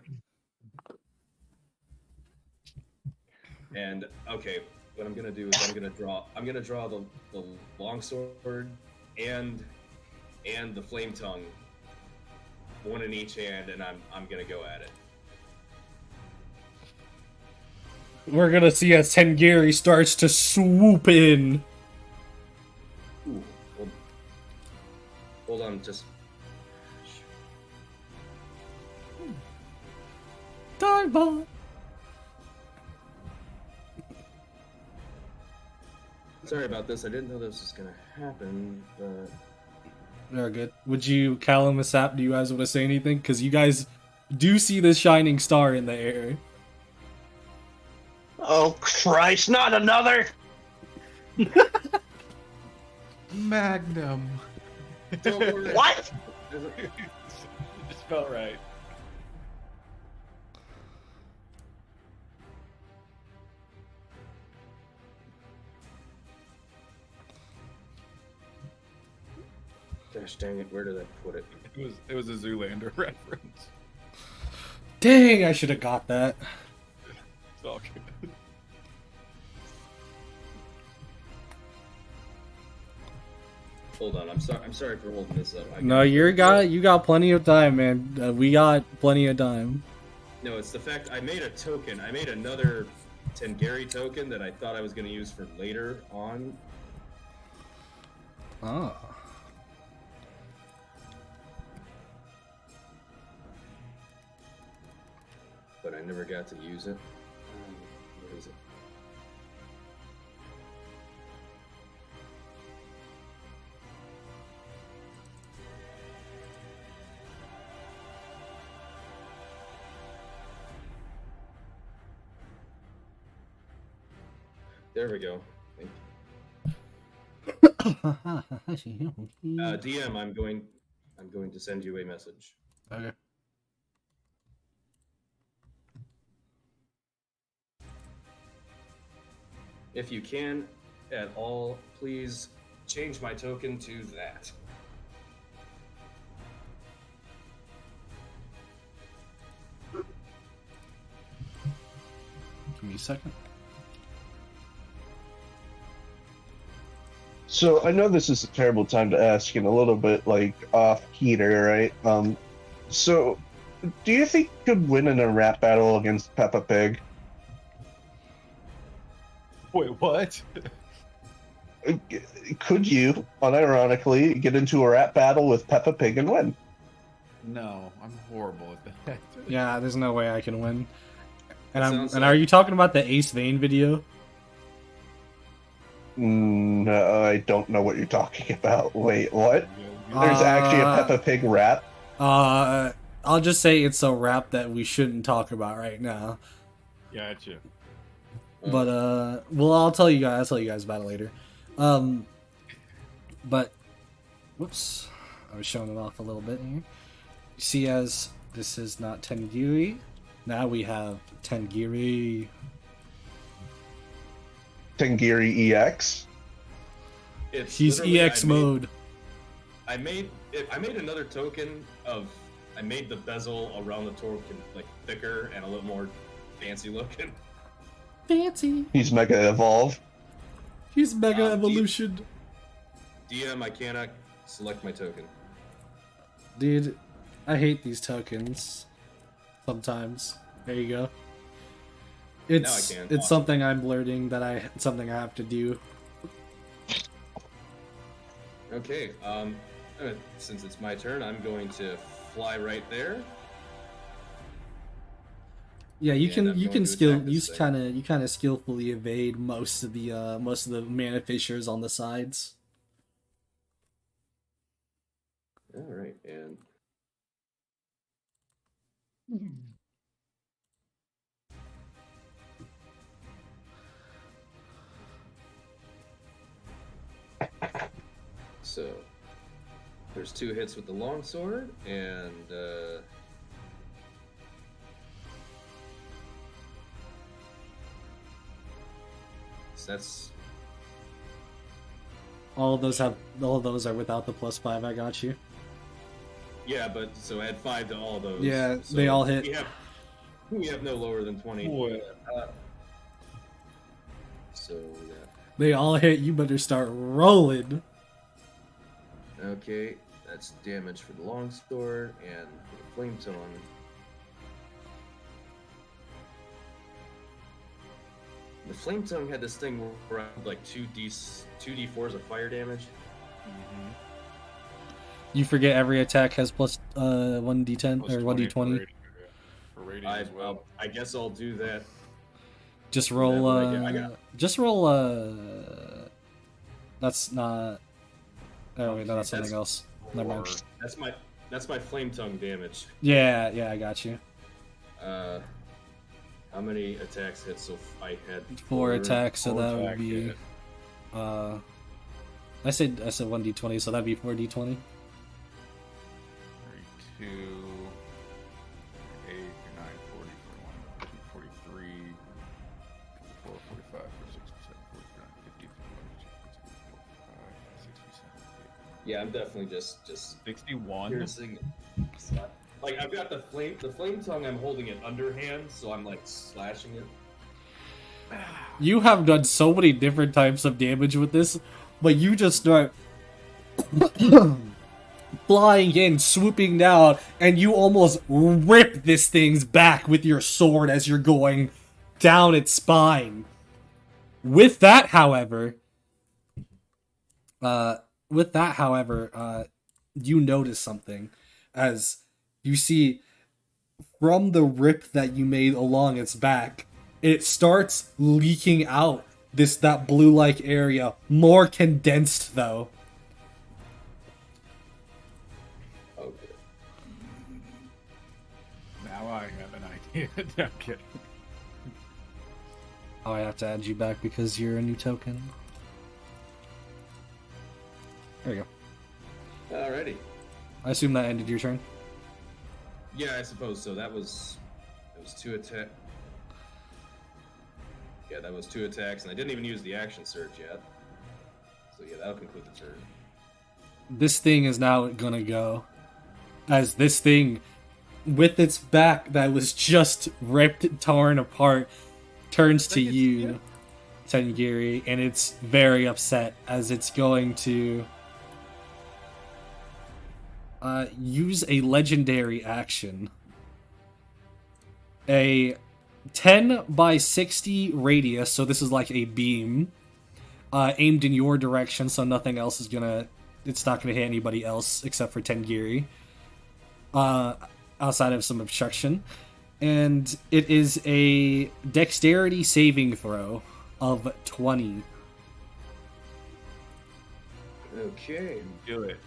B: And okay, what I'm gonna do is I'm gonna draw the longsword and the flame tongue, one in each hand, and I'm gonna go at it.
A: We're gonna see as Tengiri starts to swoop in.
B: Ooh, hold on, just
A: Dive bomb.
B: sorry about this. I didn't know this was gonna happen, but
A: Very good. Would you, Callum, Asap, do you guys want to say anything? Because you guys do see this shining star in the air.
D: Oh Christ! Not another.
C: Magnum.
B: don't worry.
D: What?
C: It just felt right.
B: Gosh dang it! Where did I put it?
C: It was a Zoolander reference.
A: Dang, I should have got that.
C: It's all good.
B: Hold on. I'm sorry for holding this up.
A: No, you got plenty of time, man. We got plenty of time.
B: No, it's the fact I made a token. I made another Tengiri token that I thought I was going to use for later on.
A: Ah.
B: But I never got to use it. Where is it? There we go. Thank you. DM, I'm going to send you a message.
A: Okay.
B: if you can at all, please change my token to that.
A: Give me a second.
D: So I know this is a terrible time to ask and a little bit like off heater, right? So do you think you could win in a rap battle against Peppa Pig?
C: Wait, what?
D: Could you, unironically, get into a rap battle with Peppa Pig and win?
C: No, I'm horrible at that.
A: Yeah, there's no way I can win. And
B: Sounds
A: are
B: like-
A: you talking about the Ace Vane video?
D: No, I don't know what you're talking about. Wait, what? There's actually a Peppa Pig rap?
A: I'll just say it's a rap that we shouldn't talk about right now.
C: Gotcha.
A: But well, I'll tell you guys about it later. But whoops, I was showing it off a little bit here. You see, as this is not Tengiri, now we have Tengiri.
D: Tengiri EX?
A: He's
B: literally-
A: EX mode.
B: I made another token of. I made the bezel around the token like thicker and a little more fancy looking.
A: Fancy.
D: He's Mega Evolve.
A: He's Mega Evolution.
B: DM, I cannot select my token.
A: Dude, I hate these tokens. Sometimes. There you go. It's
B: can.
A: it's something I'm learning that something I have to do.
B: Okay, since it's my turn, I'm going to fly right there.
A: Yeah, you
B: And
A: can
B: I'm
A: you
B: going
A: can
B: to
A: skill
B: attack this
A: you kind of skillfully evade most of the mana fissures on the sides.
B: All right, and so there's 2 hits with the longsword, and so that's
A: All of those are without the +5. I got you.
B: yeah. But so add 5 to all those.
A: Yeah,
B: so
A: they all hit.
B: We have no lower than 20.
C: Boy.
B: So yeah.
A: They all hit. You better start rolling.
B: Okay, that's damage for the longsword and for the flame tongue. The flame tongue had this thing where I had like 2d4s of fire damage.
A: You forget every attack has plus 1d10 or 1d20.
C: For rating as well.
B: I guess I'll do that.
A: Just roll.
B: Yeah, I got-
A: Just roll. That's not. Oh wait, no, that's something else. Never mind.
B: That's my flame tongue damage.
A: Yeah, I got you.
B: How many attacks hit? So I had
A: 4 attacks, so
C: four
A: that would
C: attack,
A: be. I said 1d20, so that'd be 4d20.
C: 32, 8, 9, 40, 41, 43, 44, 45, 46, 47, 49, 50, 55, 60, 70,
B: Yeah, I'm definitely just
C: 61.
B: piercing. Like I've got the flame tongue. I'm holding it underhand, so I'm like slashing it.
A: You have done so many different types of damage with this, but you just start flying in, swooping down, and you almost rip this thing's back with your sword as you're going down its spine. With that, however, you notice something as you see from the rip that you made along its back, it starts leaking out that blue-like area, more condensed though.
B: Okay.
C: Now I have an idea. No, I'm kidding.
A: Oh, I have to add you back because you're a new token. There you go.
B: Alrighty.
A: I assume that ended your turn.
B: Yeah, I suppose so. That was 2 attack. Yeah, that was 2 attacks, and I didn't even use the action surge yet. So yeah, that'll conclude the turn.
A: This thing is now gonna go. As this thing, with its back that was just ripped and torn apart, turns to you, Tengiri, and it's very upset as it's going to use a legendary action. A 10 by 60 radius, so this is like a beam, aimed in your direction, so nothing else is gonna... It's not gonna hit anybody else except for Tengiri. Outside of some obstruction. And it is a dexterity saving throw of 20.
B: Okay.
C: Do it.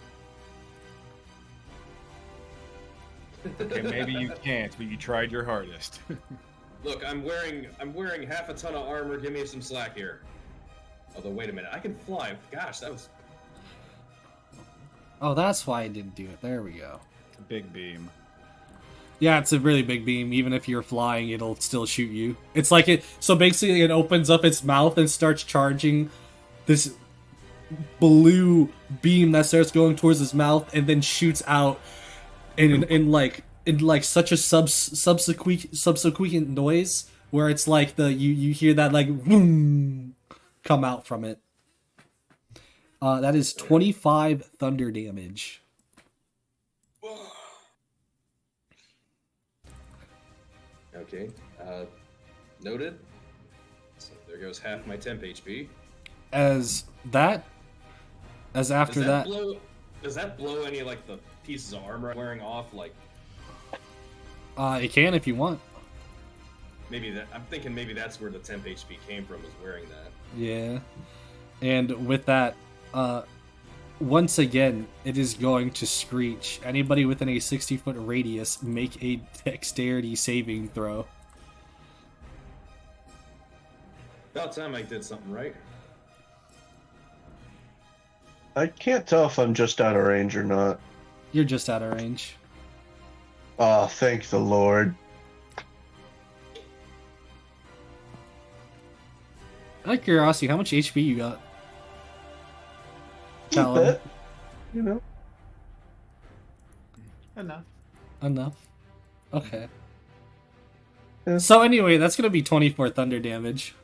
C: Okay, maybe you can't, but you tried your hardest.
B: Look, I'm wearing half a ton of armor. Give me some slack here. Although, wait a minute, I can fly. Gosh, that was...
A: Oh, that's why I didn't do it. There we go.
C: It's a big beam.
A: Yeah, it's a really big beam. Even if you're flying, it'll still shoot you. It's like it... So basically, it opens up its mouth and starts charging this blue beam that starts going towards his mouth and then shoots out in like such a subsequent noise where it's like you hear that like boom come out from it. That is 25 thunder damage.
B: Okay, noted. So there goes half my temp HP.
A: As after that,
B: does that blow any like the pieces of armor I'm wearing off? Like,
A: it can if you want.
B: maybe that. I'm thinking maybe that's where the temp HP came from, is wearing that.
A: Yeah, and with that, once again, it is going to screech. Anybody within a 60-foot radius, make a dexterity saving throw.
B: About time I did something right.
D: I can't tell if I'm just out of range or not.
A: You're just out of range.
D: Oh, thank the Lord.
A: Out of curiosity, how much HP you got?
D: A
A: Callum?
D: bit, you know.
A: Enough. Okay.
D: Yeah.
A: So anyway, that's gonna be 24 thunder damage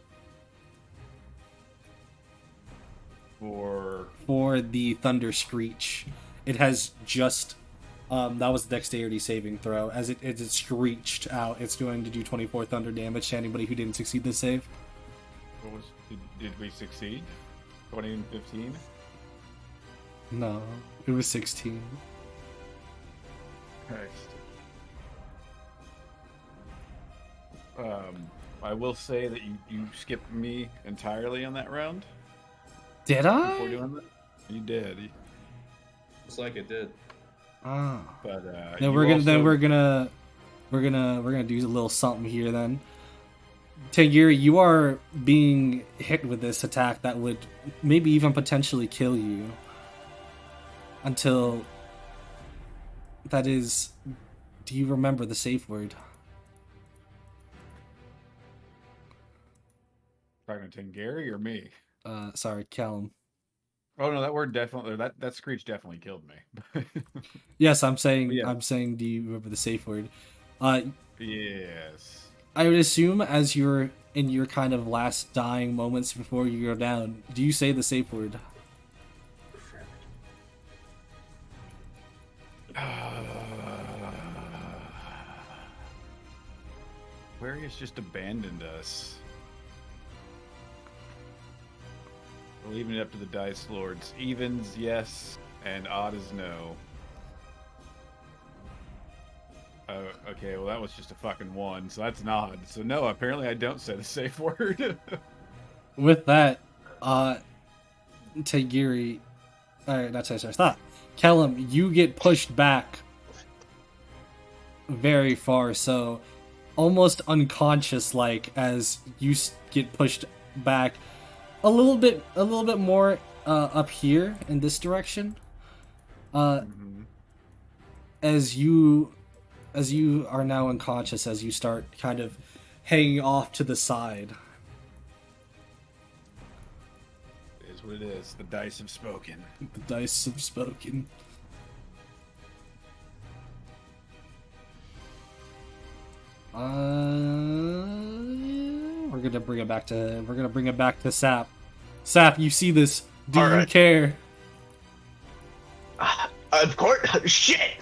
A: for the thunder screech. It has just that was the dexterity saving throw. As it screeched out, it's going to do 24 thunder damage to anybody who didn't succeed the save.
C: Did we succeed? 20 and 15?
A: No, it was 16.
C: Christ. I will say that you skipped me entirely on that round.
A: Did
C: Before
A: I?
C: doing that. You did.
B: Looks like it did.
A: Ah.
C: But
A: Then
C: you
A: we're
C: also-
A: gonna do a little something here then. Tengiri, you are being hit with this attack that would maybe even potentially kill you. Until that is, do you remember the safe word?
C: Talking to Tengiri or me?
A: Sorry, Callum.
C: Oh no, that word definitely that screech definitely killed me.
A: Yes, I'm saying
C: Yeah.
A: I'm saying do you remember the safe word?
C: Yes.
A: I would assume as you're in your kind of last dying moments before you go down, do you say the safe word?
C: Aquarius just abandoned us. We're leaving it up to the dice lords. Evens, yes, and odd is no. Okay, well that was just a fucking 1, so that's an odd. So no, apparently I don't say the safe word.
A: With that, Tagiri, not Tagiri, stop. Kellum, you get pushed back very far, so almost unconscious, like as you get pushed back a little bit more up here in this direction. As you are now unconscious, as you start kind of hanging off to the side.
C: what it is. The dice have spoken.
A: The dice have spoken. We're gonna bring it back to Sap. Sap, you see this? Do
D: All
A: you
D: right.
A: care?
D: Of course. Shit.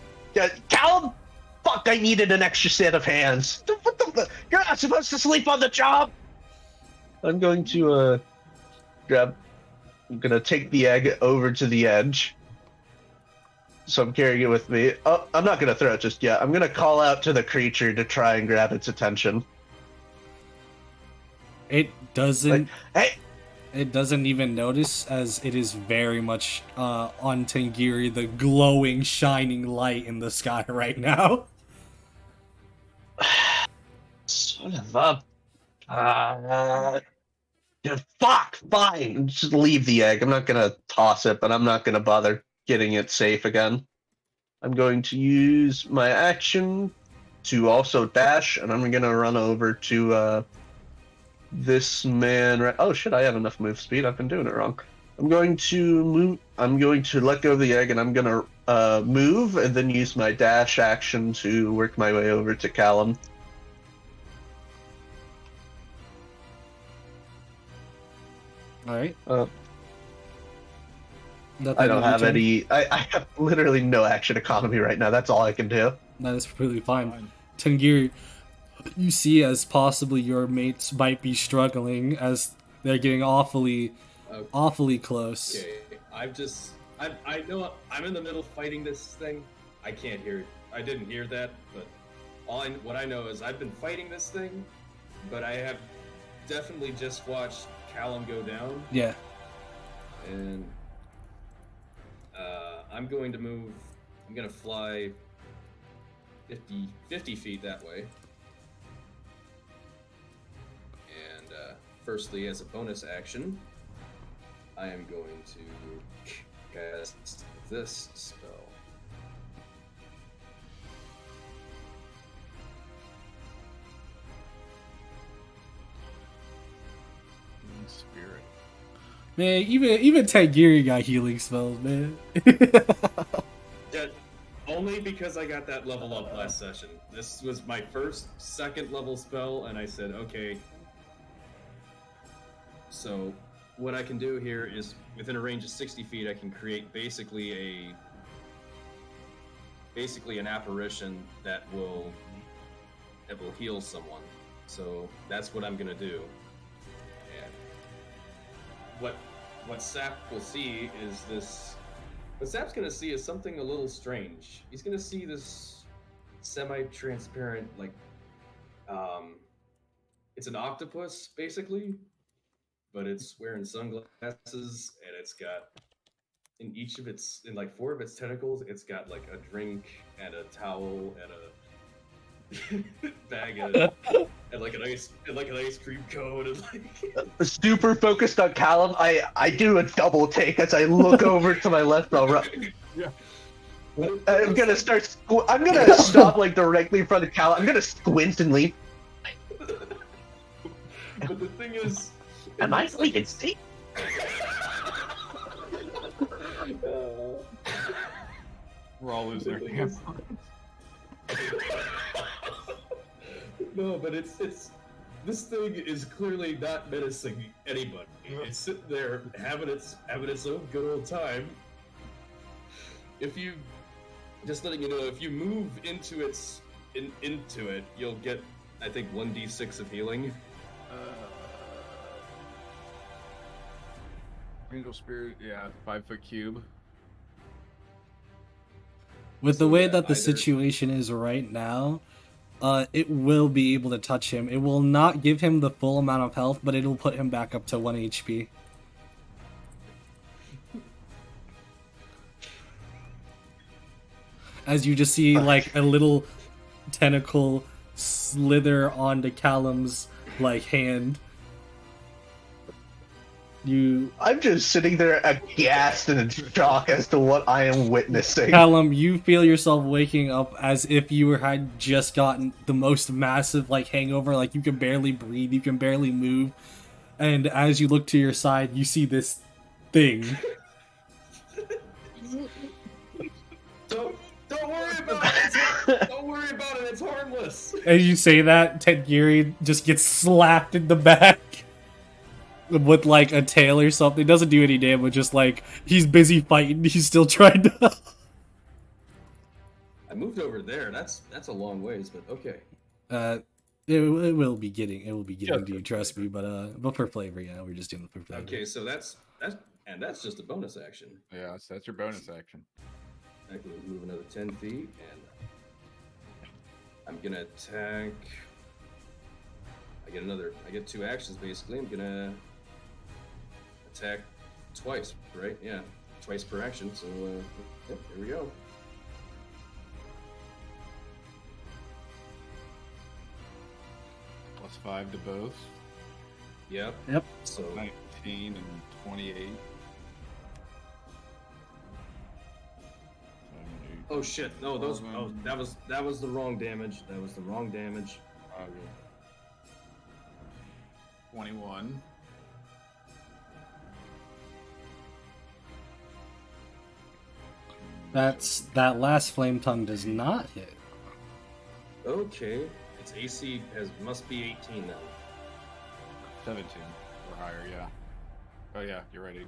D: Callum. Fuck! I needed an extra set of hands. You're not supposed to sleep on the job. I'm going to I'm gonna take the egg over to the edge. So I'm carrying it with me. Oh, I'm not gonna throw it just yet. I'm gonna call out to the creature to try and grab its attention.
A: It doesn't.
D: Hey,
A: It doesn't even notice, as it is very much on Tangiri, the glowing, shining light in the sky right now.
D: son of a. Fuck! Fine. Just leave the egg. I'm not gonna toss it, but I'm not gonna bother getting it safe again. I'm going to use my action to also dash, and I'm gonna run over to this man. Right. Oh shit! I have enough move speed. I've been doing it wrong. I'm going to move. I'm going to let go of the egg, and I'm gonna move, and then use my dash action to work my way over to Callum.
A: All right.
D: I don't have any. I have literally no action economy right now. That's all I can do.
A: That is completely fine. Tangiri, you see as possibly your mates might be struggling as they're getting awfully close.
B: Okay, I know I'm in the middle fighting this thing. I can't hear it. I didn't hear that, but what I know is I've been fighting this thing, but I have definitely just watched Callum go down.
A: Yeah.
B: And I'm going to move. I'm going to fly 50 feet that way. And firstly, as a bonus action, I am going to cast this spell.
C: Spirit.
A: Man, even Tangiri got healing spells, man.
B: Yeah, only because I got that level up last session. This was my second level spell, and I said, okay. So, what I can do here is, within a range of 60 feet, I can create basically an apparition that will heal someone. So that's what I'm gonna do. And what Sap will see is this. What Sap's gonna see is something a little strange. He's gonna see this semi-transparent, like, it's an octopus basically, but it's wearing sunglasses, and it's got in like 4 of its tentacles, it's got like a drink and a towel and a bag and like an ice cream cone and like
D: Super focused on Callum. I do a double take as I look over to my left.
C: Yeah.
D: I'm gonna start. I'm gonna stop like directly in front of Callum. I'm gonna squint and leave.
B: But the thing is,
D: Am I sleeping? See?
C: We're all losing our
B: The thing
C: camp.
B: No, but it's this thing is clearly not menacing anybody. It's sitting there having its own good old time. If you just letting you know, if you move into it, you'll get, I think, 1d6 of healing.
C: Angel Spirit, yeah, 5-foot cube.
A: With the
B: So,
A: way
B: yeah,
A: that the
B: either-
A: situation is right now, it will be able to touch him. It will not give him the full amount of health, but it'll put him back up to 1 HP. As you just see, like, a little tentacle slither onto Callum's, like, hand.
D: I'm just sitting there aghast and in shock as to what I am witnessing.
A: Callum, you feel yourself waking up as if you had just gotten the most massive, like, hangover. Like, you can barely breathe, you can barely move. And as you look to your side, you see this thing.
B: Don't worry about it. Don't worry about it. It's harmless.
A: As you say that, Ted Geary just gets slapped in the back with like a tail or something. Doesn't do any damage. Just like he's busy fighting. He's still trying to.
B: I moved over there. That's a long ways, but okay.
A: It will be getting
C: Just
A: to you. Trust me. But for flavor, yeah, we're just doing it for flavor.
B: Okay, so that's just a bonus action.
C: Yeah, so that's your bonus action.
B: I can move another 10 feet, and I'm gonna attack. I get 2 actions basically. I'm gonna attack twice, right? Yeah, twice per action. So yep, here we go.
C: +5 to both.
B: Yep.
A: Yep.
B: So
C: 19 and 28.
B: oh shit! No, those. Oh, that was the wrong damage. That was the wrong damage.
C: 21.
A: That last flame tongue does not hit.
B: Okay, its AC must be 18 now.
C: 17 or higher, yeah. Oh yeah, you're right, 18.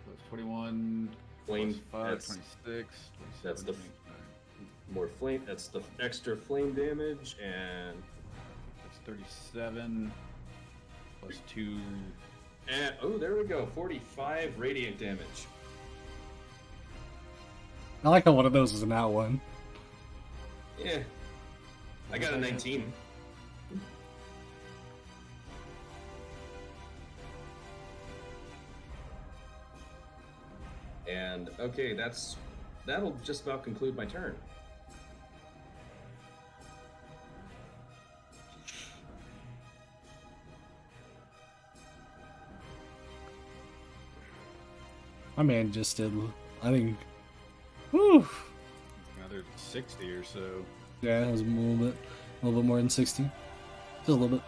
C: So it's 21
B: Flame.
C: plus 5,
B: That's
C: 26.
B: that's the
C: 27,
B: more flame. That's the extra flame damage, and
C: that's 37 plus 2.
B: and oh, there we go. 45 radiant damage.
A: I like how one of those is an out one.
B: Yeah, I got a 19. And okay, that'll just about conclude my turn.
A: My man just did. I think. Whew.
C: Another 60 or so.
A: Yeah, it was a little bit more than 60. Still a little bit.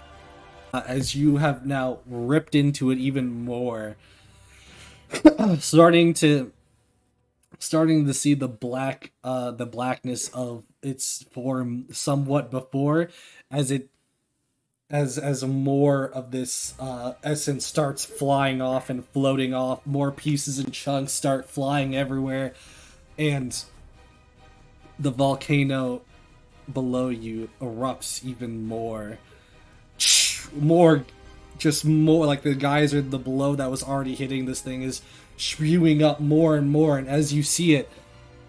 A: As you have now ripped into it even more, starting to see the blackness of its form somewhat before, as more of this essence starts flying off and floating off, more pieces and chunks start flying everywhere, and the volcano below you erupts even more. More like the geyser the below that was already hitting this thing is spewing up more and more, and as you see it,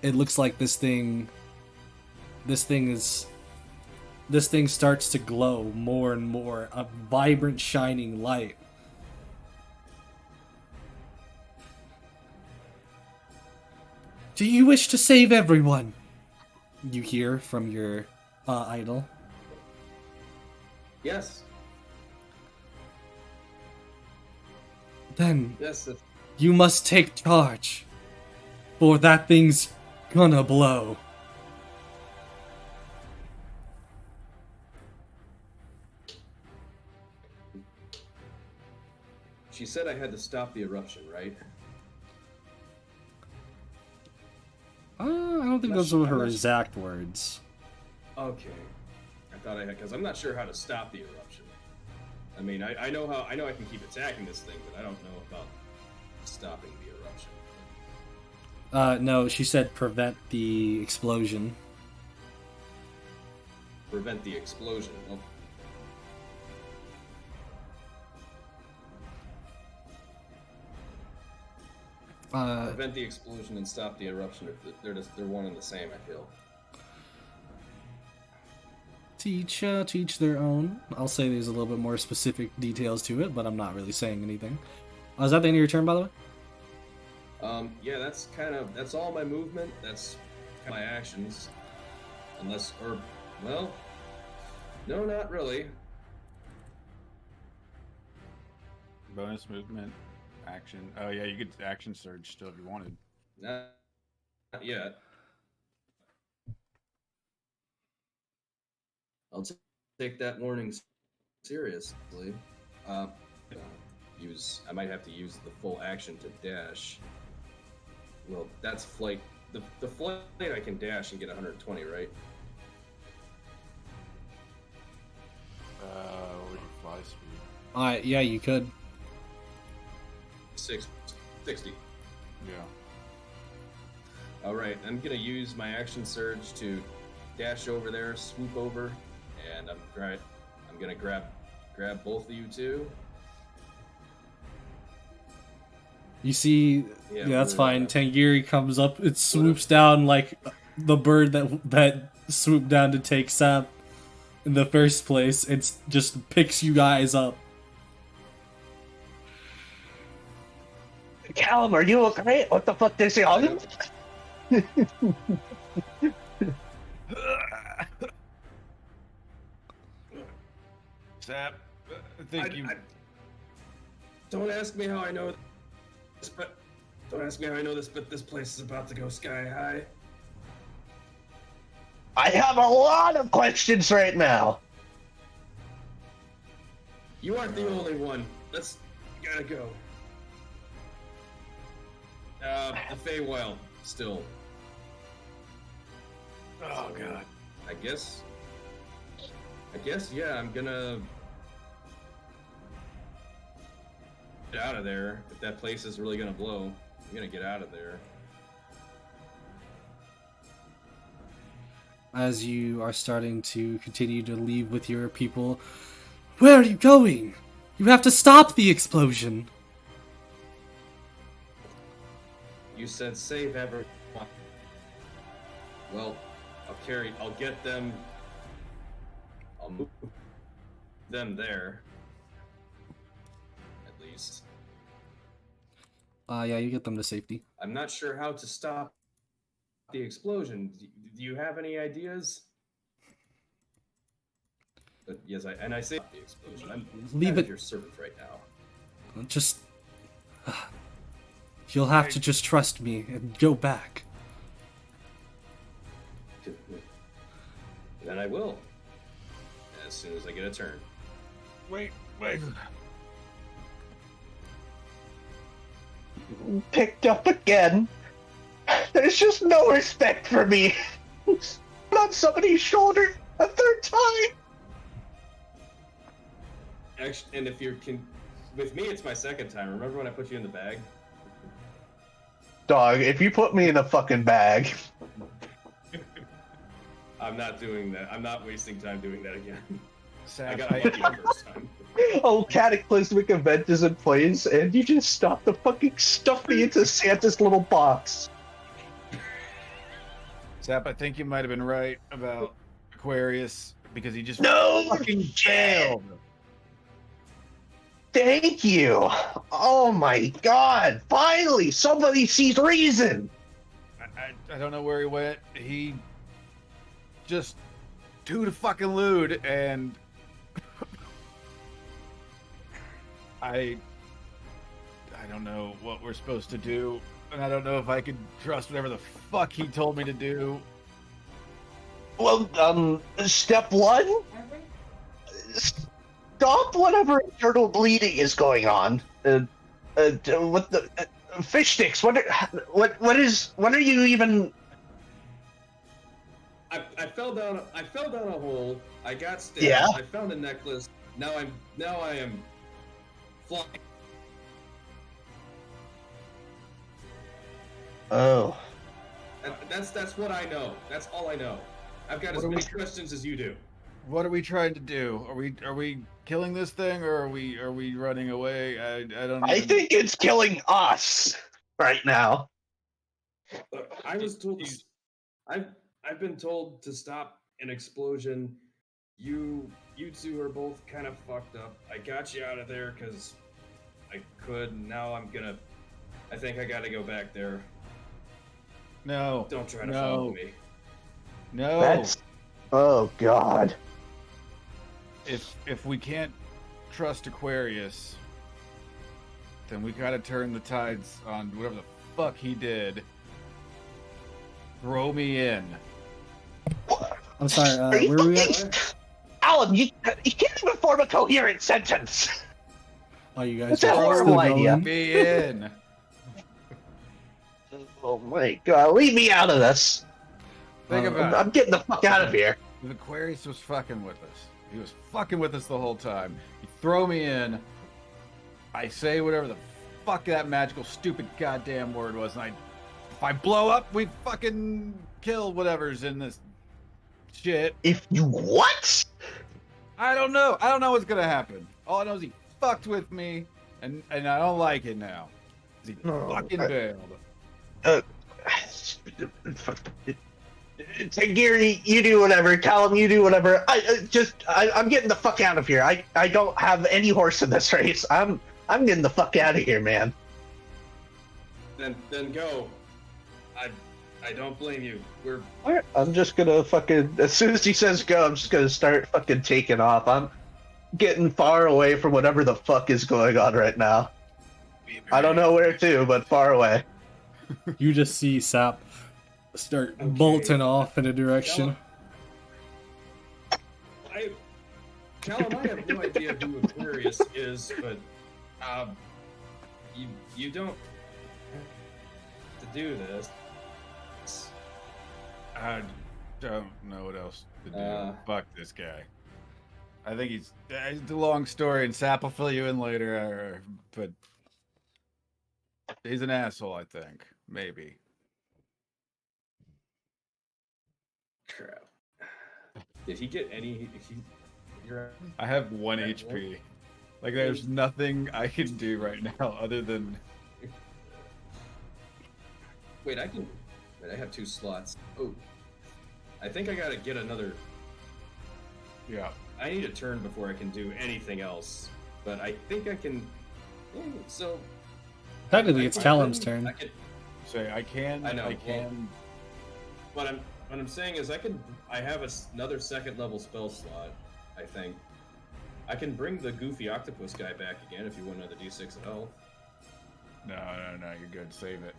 A: it looks like this thing starts to glow more and more, a vibrant shining light. Do you wish to save everyone? You hear from your idol.
B: Yes.
A: Then
B: Yes.
A: you must take charge, for that thing's gonna blow.
B: She said I had to stop the eruption, right?
A: I don't think
B: I'm not
A: those were
B: sure- I'm
A: her
B: not
A: exact words.
B: Okay. I thought I had, because I'm not sure how to stop the eruption. I mean, I know I can keep attacking this thing, but I don't know about stopping the eruption.
A: No, she said prevent the explosion.
B: Prevent the explosion. Oh. Prevent the explosion and stop the eruption. They're one and the same, I feel.
A: Teach their own. I'll say there's a little bit more specific details to it, but I'm not really saying anything. Is that the end of your turn, by the way?
B: Yeah, that's all my movement. That's my actions. Well, no, not really.
C: Bonus movement, action. Oh yeah, you could action surge still if you wanted.
B: Not yet. I'll take that warning seriously. I might have to use the full action to dash. Well, that's flight. The flight I can dash and get 120, right?
C: What would your fly speed?
A: Yeah, you could.
B: 60.
C: Yeah.
B: All right, I'm gonna use my action surge to dash over there, swoop over, and I'm gonna grab both of you two.
A: You see, yeah, that's
B: we're,
A: fine. Tangiri comes up, it swoops down like the bird that swooped down to take Sap in the first place. It just picks you guys up.
D: Callum, are you okay? What the fuck did they say?
C: Sap, I think you.
B: Don't ask me how I know this, but this place is about to go sky high.
D: I have a lot of questions right now.
B: You aren't the only one. Gotta go. The Feywild still.
C: Oh god.
B: I guess, yeah, I'm gonna get out of there. If that place is really gonna blow, I'm gonna get out of there.
A: As you are starting to continue to leave with your people, where are you going? You have to stop the explosion.
B: You said save everyone. Well, I'll get them. I'll move them there. At least.
A: Yeah, you get them to safety.
B: I'm not sure how to stop the explosion. Do you have any ideas? But yes, I say the explosion. I'm
A: Leave
B: kind of
A: it-
B: your servant right now.
A: Just... You'll have to just trust me and go back.
B: Then I will. As soon as I get a turn.
C: Wait.
D: Picked up again. There's just no respect for me. On somebody's shoulder a third time.
B: Actually, and if you're with me, it's my second time. Remember when I put you in the bag?
D: Dog, if you put me in a fucking bag.
B: I'm not doing that. I'm not wasting time doing that again.
C: Sap,
B: I got lucky the first time.
D: Oh, cataclysmic event is in place, and you just stop the fucking stuff me into Santa's little box.
C: Sap, I think you might have been right about Aquarius because he just
D: No!
C: fucking failed.
D: Thank you. Oh my god. Finally, somebody sees reason.
C: I don't know where he went. He just too fucking lewd, and I don't know what we're supposed to do, and I don't know if I could trust whatever the fuck he told me to do.
D: Well, step one? Stop whatever internal bleeding is going on. What the fish sticks? What are you even?
B: I fell down a hole. I got stabbed.
D: Yeah.
B: I found a necklace. Now I am flying.
D: Oh.
B: That's what I know. That's all I know. I've got as many questions as you do.
C: What are we trying to do? Are we killing this thing, or are we running away? I don't.
D: I
C: even-
D: think it's killing us right now.
B: I was told. I've been told to stop an explosion. You two are both kind of fucked up. I got you out of there because I could. And now I think I gotta go back there.
C: No.
B: Don't try to
C: No.
B: follow me.
C: No.
D: That's. Oh god.
C: If we can't trust Aquarius, then we gotta turn the tides on whatever the fuck he did. Throw me in.
A: I'm sorry,
D: Are you
A: where were we at?
D: fucking- Alan, you can't even form a coherent sentence.
A: Are you guys
D: That's a
A: still
D: horrible idea.
A: going?
C: Me in.
D: Oh my god, leave me out of this.
C: Think
A: Uh,
C: about it.
D: I'm getting the fuck out of here.
C: If Aquarius was fucking with us, he was fucking with us the whole time. You throw me in, I say whatever the fuck that magical, stupid, goddamn word was, and if I blow up, we fucking kill whatever's in this shit.
D: If you what?
C: I don't know. I don't know what's gonna happen. All I know is he fucked with me, and I don't like it now. He
D: No,
C: fucking
D: I-
C: bailed.
D: Tangiri, you do whatever. Callum, you do whatever. I'm getting the fuck out of here. I don't have any horse in this race. I'm getting the fuck out of here, man.
B: Then go. I don't blame you. We're
D: Alright, I'm just gonna fucking, as soon as he says go, I'm just gonna start fucking taking off. I'm getting far away from whatever the fuck is going on right now. I don't know where to, but far away.
A: You just see Sap start
B: Okay.
A: bolting off in a direction.
B: Callum, I have no idea who Aquarius is, but you don't have to do this.
C: I don't know what else to do. Fuck this guy. I think it's a long story, and Sap will fill you in later. But he's an asshole, I think. Maybe.
B: Crap. Did he get any? You're
C: I have 1 HP. Like, there's nothing I can do right now other than.
B: Wait, I have 2 slots. Oh, I think I gotta get another.
C: Yeah.
B: I need a turn before I can do anything else. But I think I can. So.
A: Technically, it's Callum's turn.
B: I could,
C: Say, I can.
B: I know,
C: I can.
B: what I'm saying is I have another second level spell slot. I think I can bring the goofy octopus guy back again if you want another D6 of health.
C: No, you're good. Save it.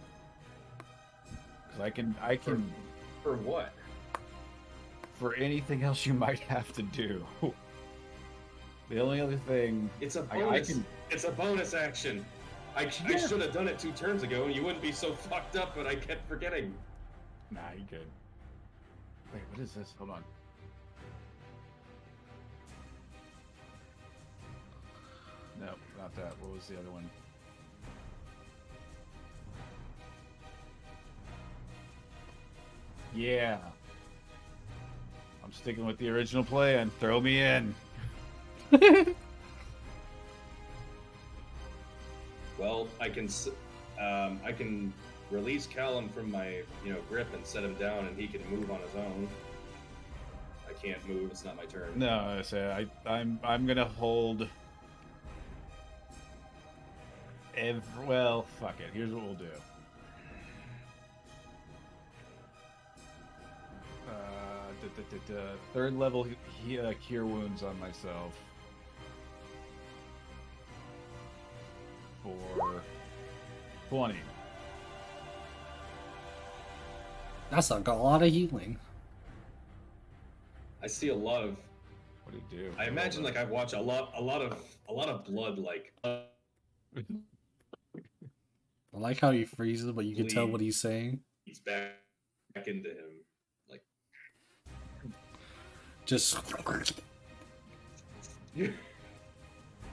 C: Because I can.
B: For what?
C: For anything else you might have to do. The only other thing.
B: It's a
C: I
B: bonus.
C: can.
B: It's a bonus action. I should have done it 2 turns ago, and you wouldn't be so fucked up. But I kept forgetting.
C: Nah, you good. Wait, what is this? Hold on. No, not that. What was the other one? Yeah. I'm sticking with the original plan. Throw me in.
B: Well, I can release Callum from my grip and set him down, and he can move on his own. I can't move. It's not my turn.
C: No, I say I'm gonna hold. Well, fuck it. Here's what we'll do. Third level cure wounds on myself for 20.
A: That's a lot of healing.
B: I see a lot of.
C: What do you do?
B: I imagine like I watch a lot of blood like.
A: I like how he freezes, but you can tell
B: Bleed.
A: what he's saying.
B: He's back into him. Like.
A: Just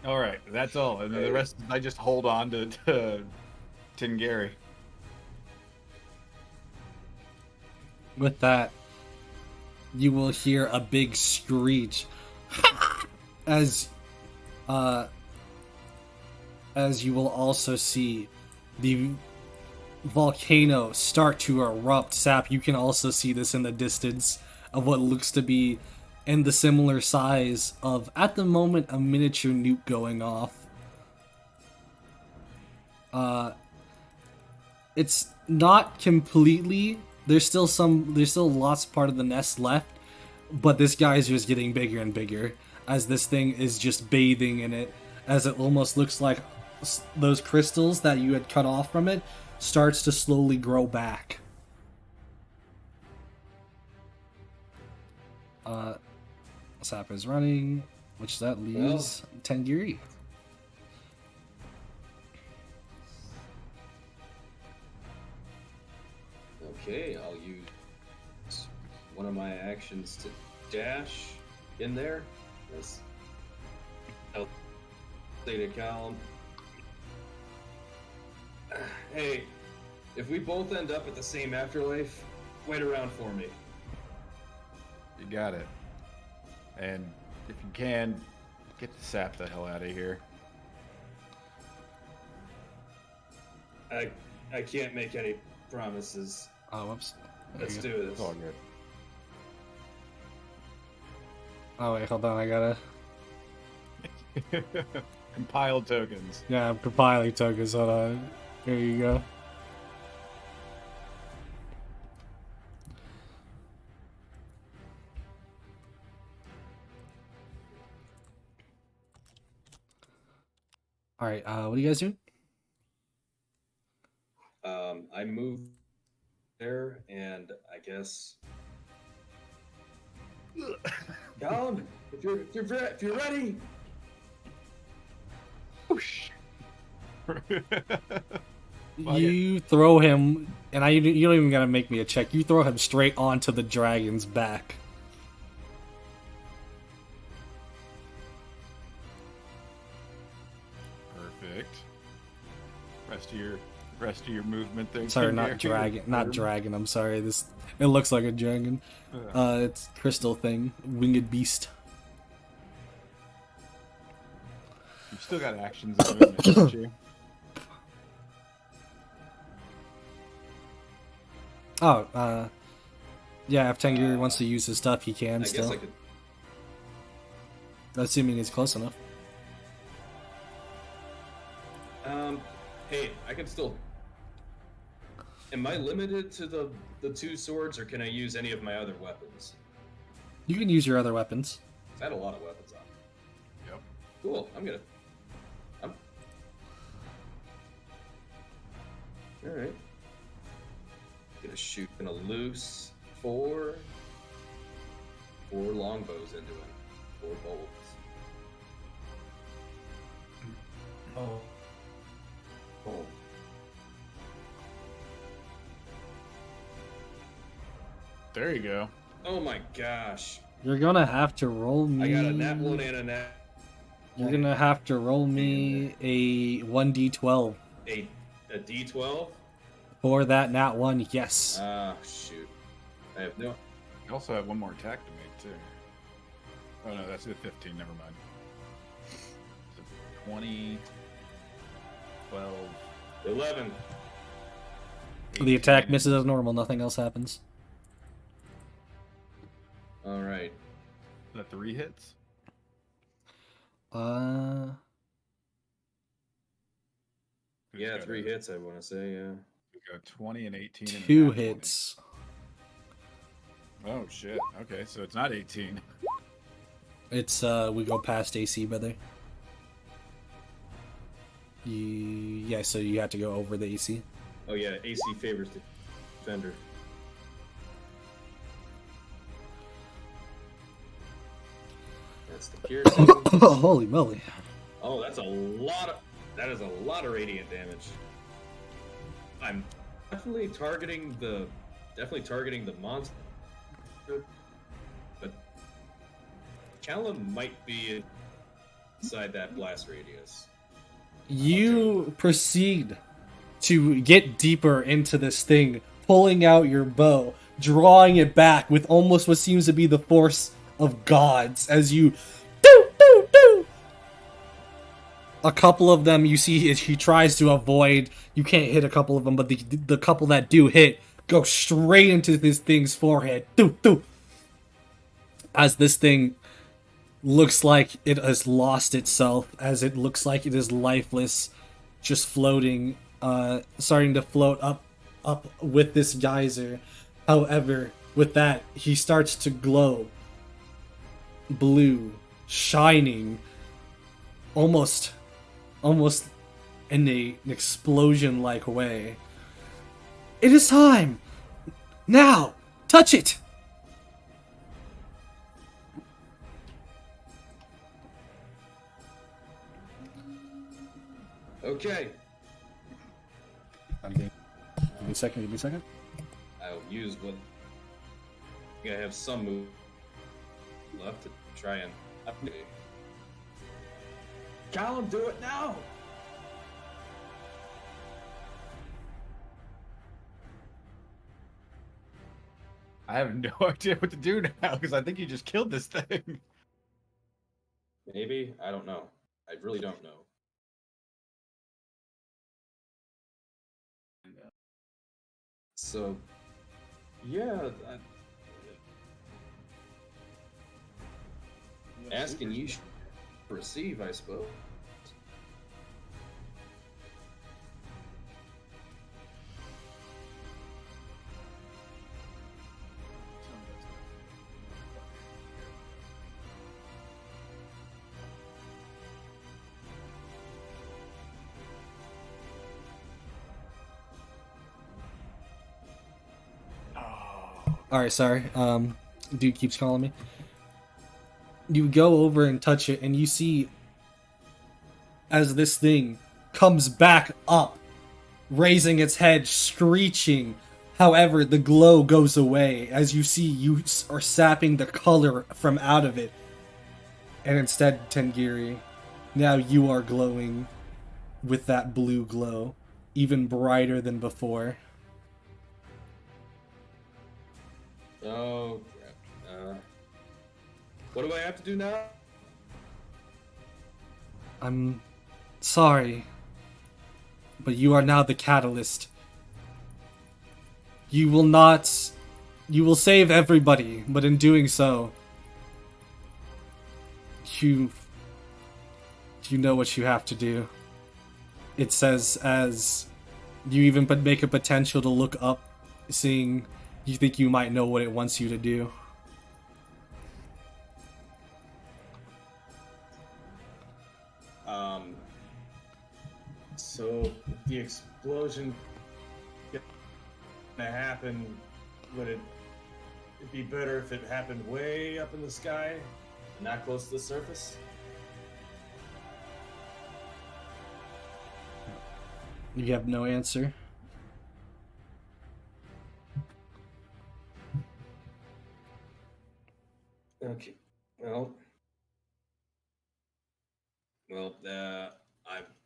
C: All right, that's all, and then the rest I just hold on to Tingari.
A: with that, you will hear a big screech as you will also see the volcano start to erupt. Sap, you can also see this in the distance of what looks to be in the similar size of, at the moment, a miniature nuke going off. It's not completely, there's still lots part of the nest left, but this guy's just getting bigger and bigger as this thing is just bathing in it, as it almost looks like those crystals that you had cut off from it starts to slowly grow back. Sap is running, which that leaves Tengiri.
B: Okay, I'll use one of my actions to dash in there. Yes. I'll say to Callum, hey, if we both end up at the same afterlife, wait around for me.
C: You got it. And if you can, get the sap the hell out of here.
B: I can't make any promises.
A: Oh, whoops. There
B: Let's
A: you go.
B: do this.
C: It's all good.
A: Oh, wait, hold on. I gotta.
C: Compile tokens.
A: Yeah, I'm compiling tokens. Hold on. Here you go. All right. What are you guys doing?
B: I moved there, and I guess, Callum, if you're ready,
C: Whoosh.
A: You throw him, and you don't even gotta make me a check. You throw him straight onto the dragon's back.
C: Perfect. Rest of your movement there.
A: Sorry,
C: King
A: not
C: Gary.
A: dragon. Not dragon. I'm sorry. It looks like a dragon. It's crystal thing, winged beast.
C: You've still got actions and movement, don't you?
A: Oh, yeah. If Tengu wants to use his stuff, he can
B: I
A: still.
B: guess I could.
A: Assuming he's close enough.
B: Hey, I can still. Am I limited to the two swords, or can I use any of my other weapons?
A: You can use your other weapons.
B: I had a lot of weapons on.
C: Yep.
B: Cool. All right. Gonna shoot. Gonna loose four longbows into him. 4 bolts. Oh.
C: There you go.
B: Oh my gosh.
A: You're gonna have to roll me.
B: I got a nat 1 and a nat.
A: You're gonna have to roll me a 1d12
B: A D12?
A: for that nat 1. Yes.
B: Ah, shoot. I have no.
C: You also have one more attack to make, too. Oh, no, that's a 15. Never mind. So 20, 12,
B: 11.
A: The attack
C: 18.
A: misses as normal. Nothing else happens.
B: All right.
C: Is that 3 hits?
B: Yeah, 3 hits, I want to say, yeah.
C: We go 20 and 18. And a
A: 2
C: nat 20.
A: hits.
C: Oh, shit. Okay, so it's not 18.
A: It's we go past AC, brother. Yeah, so you have to go over the AC.
B: Oh, yeah, AC favors the defender. That's the piercing.
A: Holy moly!
B: Oh, that is a lot of radiant damage. I'm definitely targeting the monster, but Callum might be inside that blast radius.
A: You proceed to get deeper into this thing, pulling out your bow, drawing it back with almost what seems to be the force of gods as you do. A couple of them you see he tries to avoid. You can't hit a couple of them, but the couple that do hit go straight into this thing's forehead. As this thing looks like it has lost itself, as it looks like it is lifeless, just floating, starting to float up with this geyser. However, with that, he starts to glow blue, shining, almost in an explosion-like way. It is time! Now! Touch it!
B: Okay.
A: Give me a second.
B: I'll use what I have some move left to try and upgrade. Callum, do it now!
C: I have no idea what to do now because I think you just killed this thing.
B: Maybe? I don't know. I really don't know. So, yeah, asking you should receive, I suppose.
A: All right, sorry. Dude keeps calling me. You go over and touch it, and you see as this thing comes back up, raising its head, screeching. However, the glow goes away as you see you are sapping the color from out of it. And instead, Tengiri, now you are glowing with that blue glow, even brighter than before.
B: Oh, crap. What do I have to do now?
A: I'm sorry, but you are now the catalyst. You will save everybody, but in doing so, you know what you have to do. It says as you even make a potential to look up, seeing you think you might know what it wants you to do.
B: So if the explosion gonna happen, would it be better if it happened way up in the sky, not close to the surface?
A: You have no answer.
B: Okay.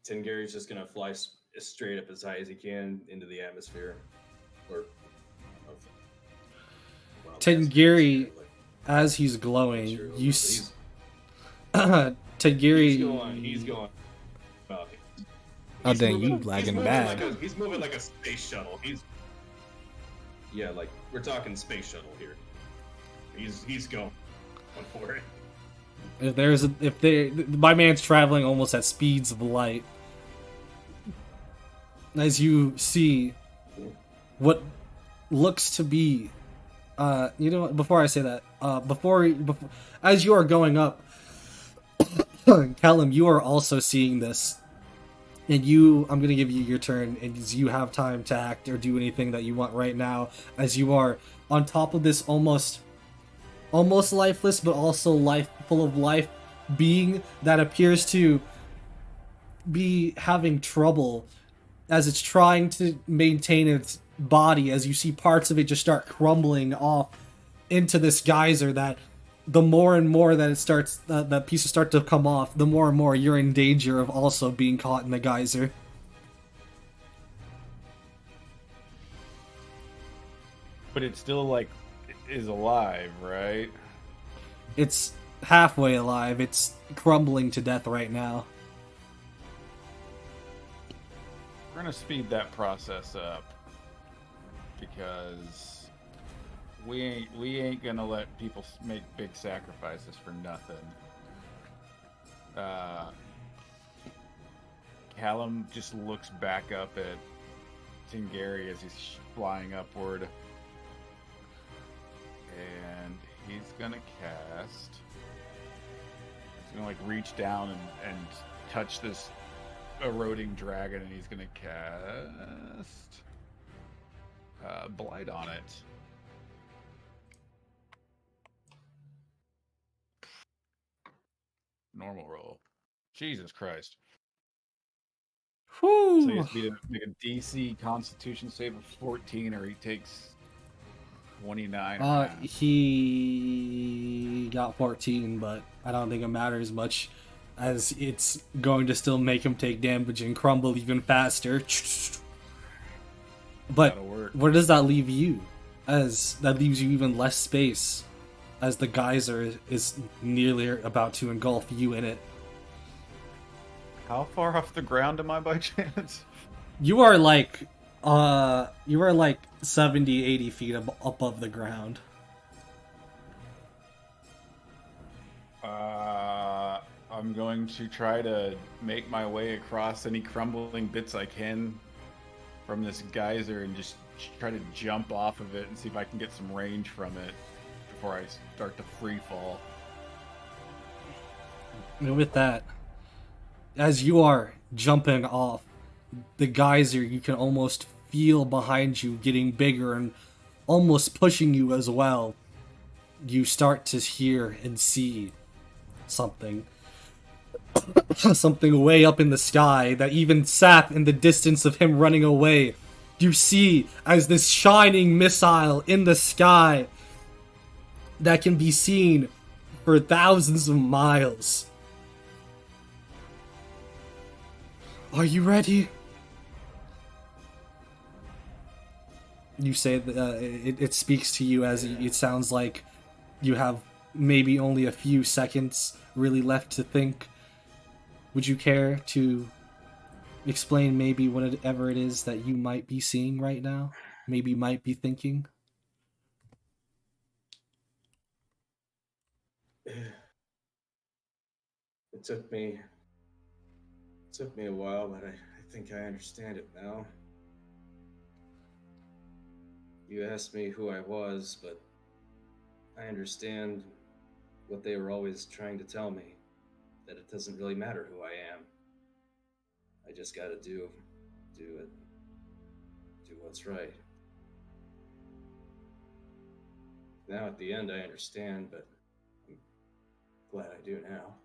B: Tengary's just gonna fly as straight up as high as he can into the atmosphere, or
A: Tengiri, as he's glowing, you Tengiri.
B: He's going.
A: Oh dang, you lagging bad.
B: He's moving like a space shuttle. Yeah, like we're talking space shuttle here. He's going for it.
A: My man's traveling almost at speeds of light. As you see what looks to be, you know what, before I say that, before as you are going up, Callum, you are also seeing this. And I'm going to give you your turn, and you have time to act or do anything that you want right now, as you are on top of this almost lifeless, but also full of life being that appears to be having trouble as it's trying to maintain its body, as you see parts of it just start crumbling off into this geyser that the more and more that it starts, that pieces start to come off, the more and more you're in danger of also being caught in the geyser.
C: But it still, like, is alive, right?
A: It's halfway alive. It's crumbling to death right now.
C: We're gonna speed that process up because we ain't gonna let people make big sacrifices for nothing. Callum just looks back up at Tengiri as he's flying upward, and he's gonna cast. He's gonna like reach down and touch this eroding dragon, and he's gonna cast Blight on it. Normal roll. Jesus Christ.
A: Whew.
C: So he has to make a DC Constitution save of 14, or he takes 29 and a half.
A: He got 14, but I don't think it matters much, as it's going to still make him take damage and crumble even faster. But
C: That'll work.
A: where does that leave you? As that leaves you even less space, as the geyser is nearly about to engulf you in it.
C: How far off the ground am I by chance?
A: You are like 70, 80 feet above the ground.
C: I'm going to try to make my way across any crumbling bits I can from this geyser and just try to jump off of it and see if I can get some range from it before I start to free fall.
A: And with that, as you are jumping off the geyser, you can almost feel behind you getting bigger and almost pushing you as well. You start to hear and see something. Something way up in the sky that even Sap, in the distance of him running away, you see as this shining missile in the sky that can be seen for thousands of miles. Are you ready? You say that it speaks to you as it sounds like you have maybe only a few seconds really left to think. Would you care to explain maybe whatever it is that you might be seeing right now? Maybe might be thinking?
B: It took me a while, but I think I understand it now. You asked me who I was, but I understand what they were always trying to tell me, that it doesn't really matter who I am. I just gotta do what's right. Now at the end I understand, but I'm glad I do now.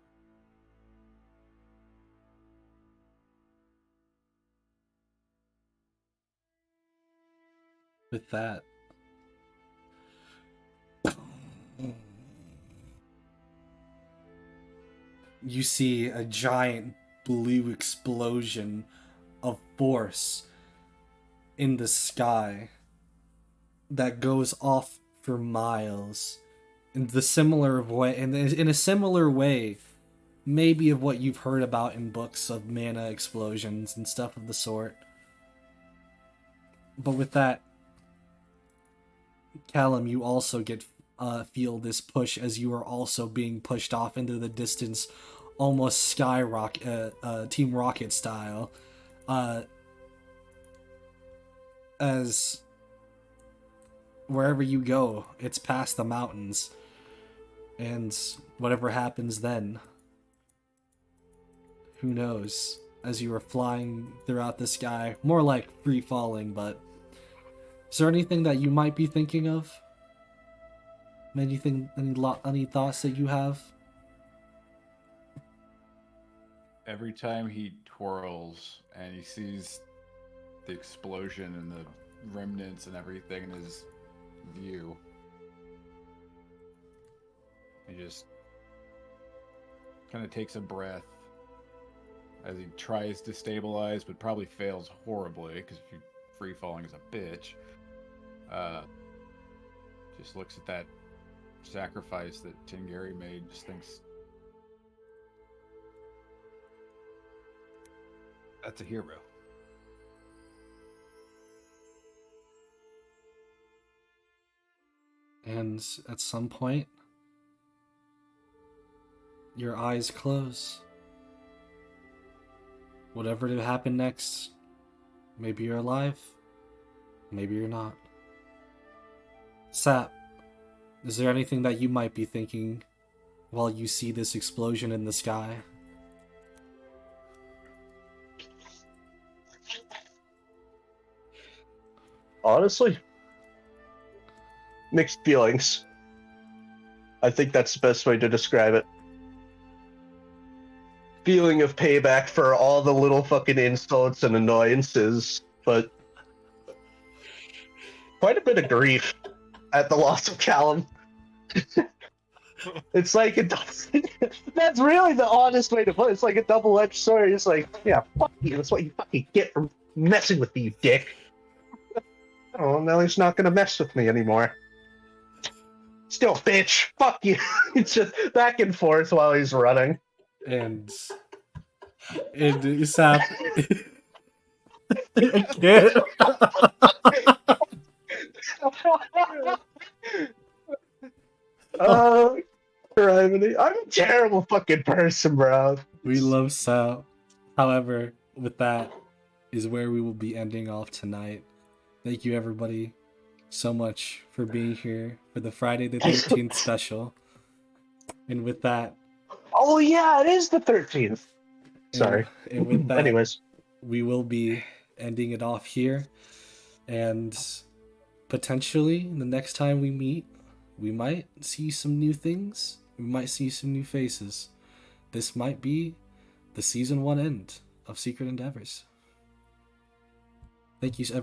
A: With that, you see a giant blue explosion of force in the sky that goes off for miles in the similar way, in a similar way, maybe of what you've heard about in books of mana explosions and stuff of the sort. But with that, Callum, you also get feel this push as you are also being pushed off into the distance, almost skyrocket, Team Rocket style, as wherever you go, it's past the mountains, and whatever happens then, who knows? As you are flying throughout the sky, more like free falling, but is there anything that you might be thinking of? Anything, any thoughts that you have?
C: Every time he twirls and he sees the explosion and the remnants and everything in his view, he just kind of takes a breath as he tries to stabilize, but probably fails horribly because if you're free falling is a bitch. Just looks at that sacrifice that Tingari made, just thinks, that's a hero.
A: And at some point, your eyes close. Whatever to happen next, maybe you're alive, maybe you're not. Sap, is there anything that you might be thinking while you see this explosion in the sky?
D: Honestly, mixed feelings. I think that's the best way to describe it. Feeling of payback for all the little fucking insults and annoyances, but quite a bit of grief at the loss of Callum. It's like that's really the honest way to put it. It's like a double-edged sword. It's like, yeah, fuck you. That's what you fucking get for messing with me, you dick. Oh, now he's not gonna mess with me anymore. Still, bitch, fuck you. It's just back and forth while he's running.
A: And Sap. I can't.
D: Oh, Criminy. I'm a terrible fucking person, bro.
A: We love Sap. However, with that is where we will be ending off tonight. Thank you, everybody, so much for being here for the Friday the 13th special. And with that,
D: Oh yeah, it is the 13th. Sorry.
A: And with that,
D: anyways,
A: we will be ending it off here. And potentially, the next time we meet, we might see some new things. We might see some new faces. This might be the season 1 end of Secret Endeavors. Thank you, everyone.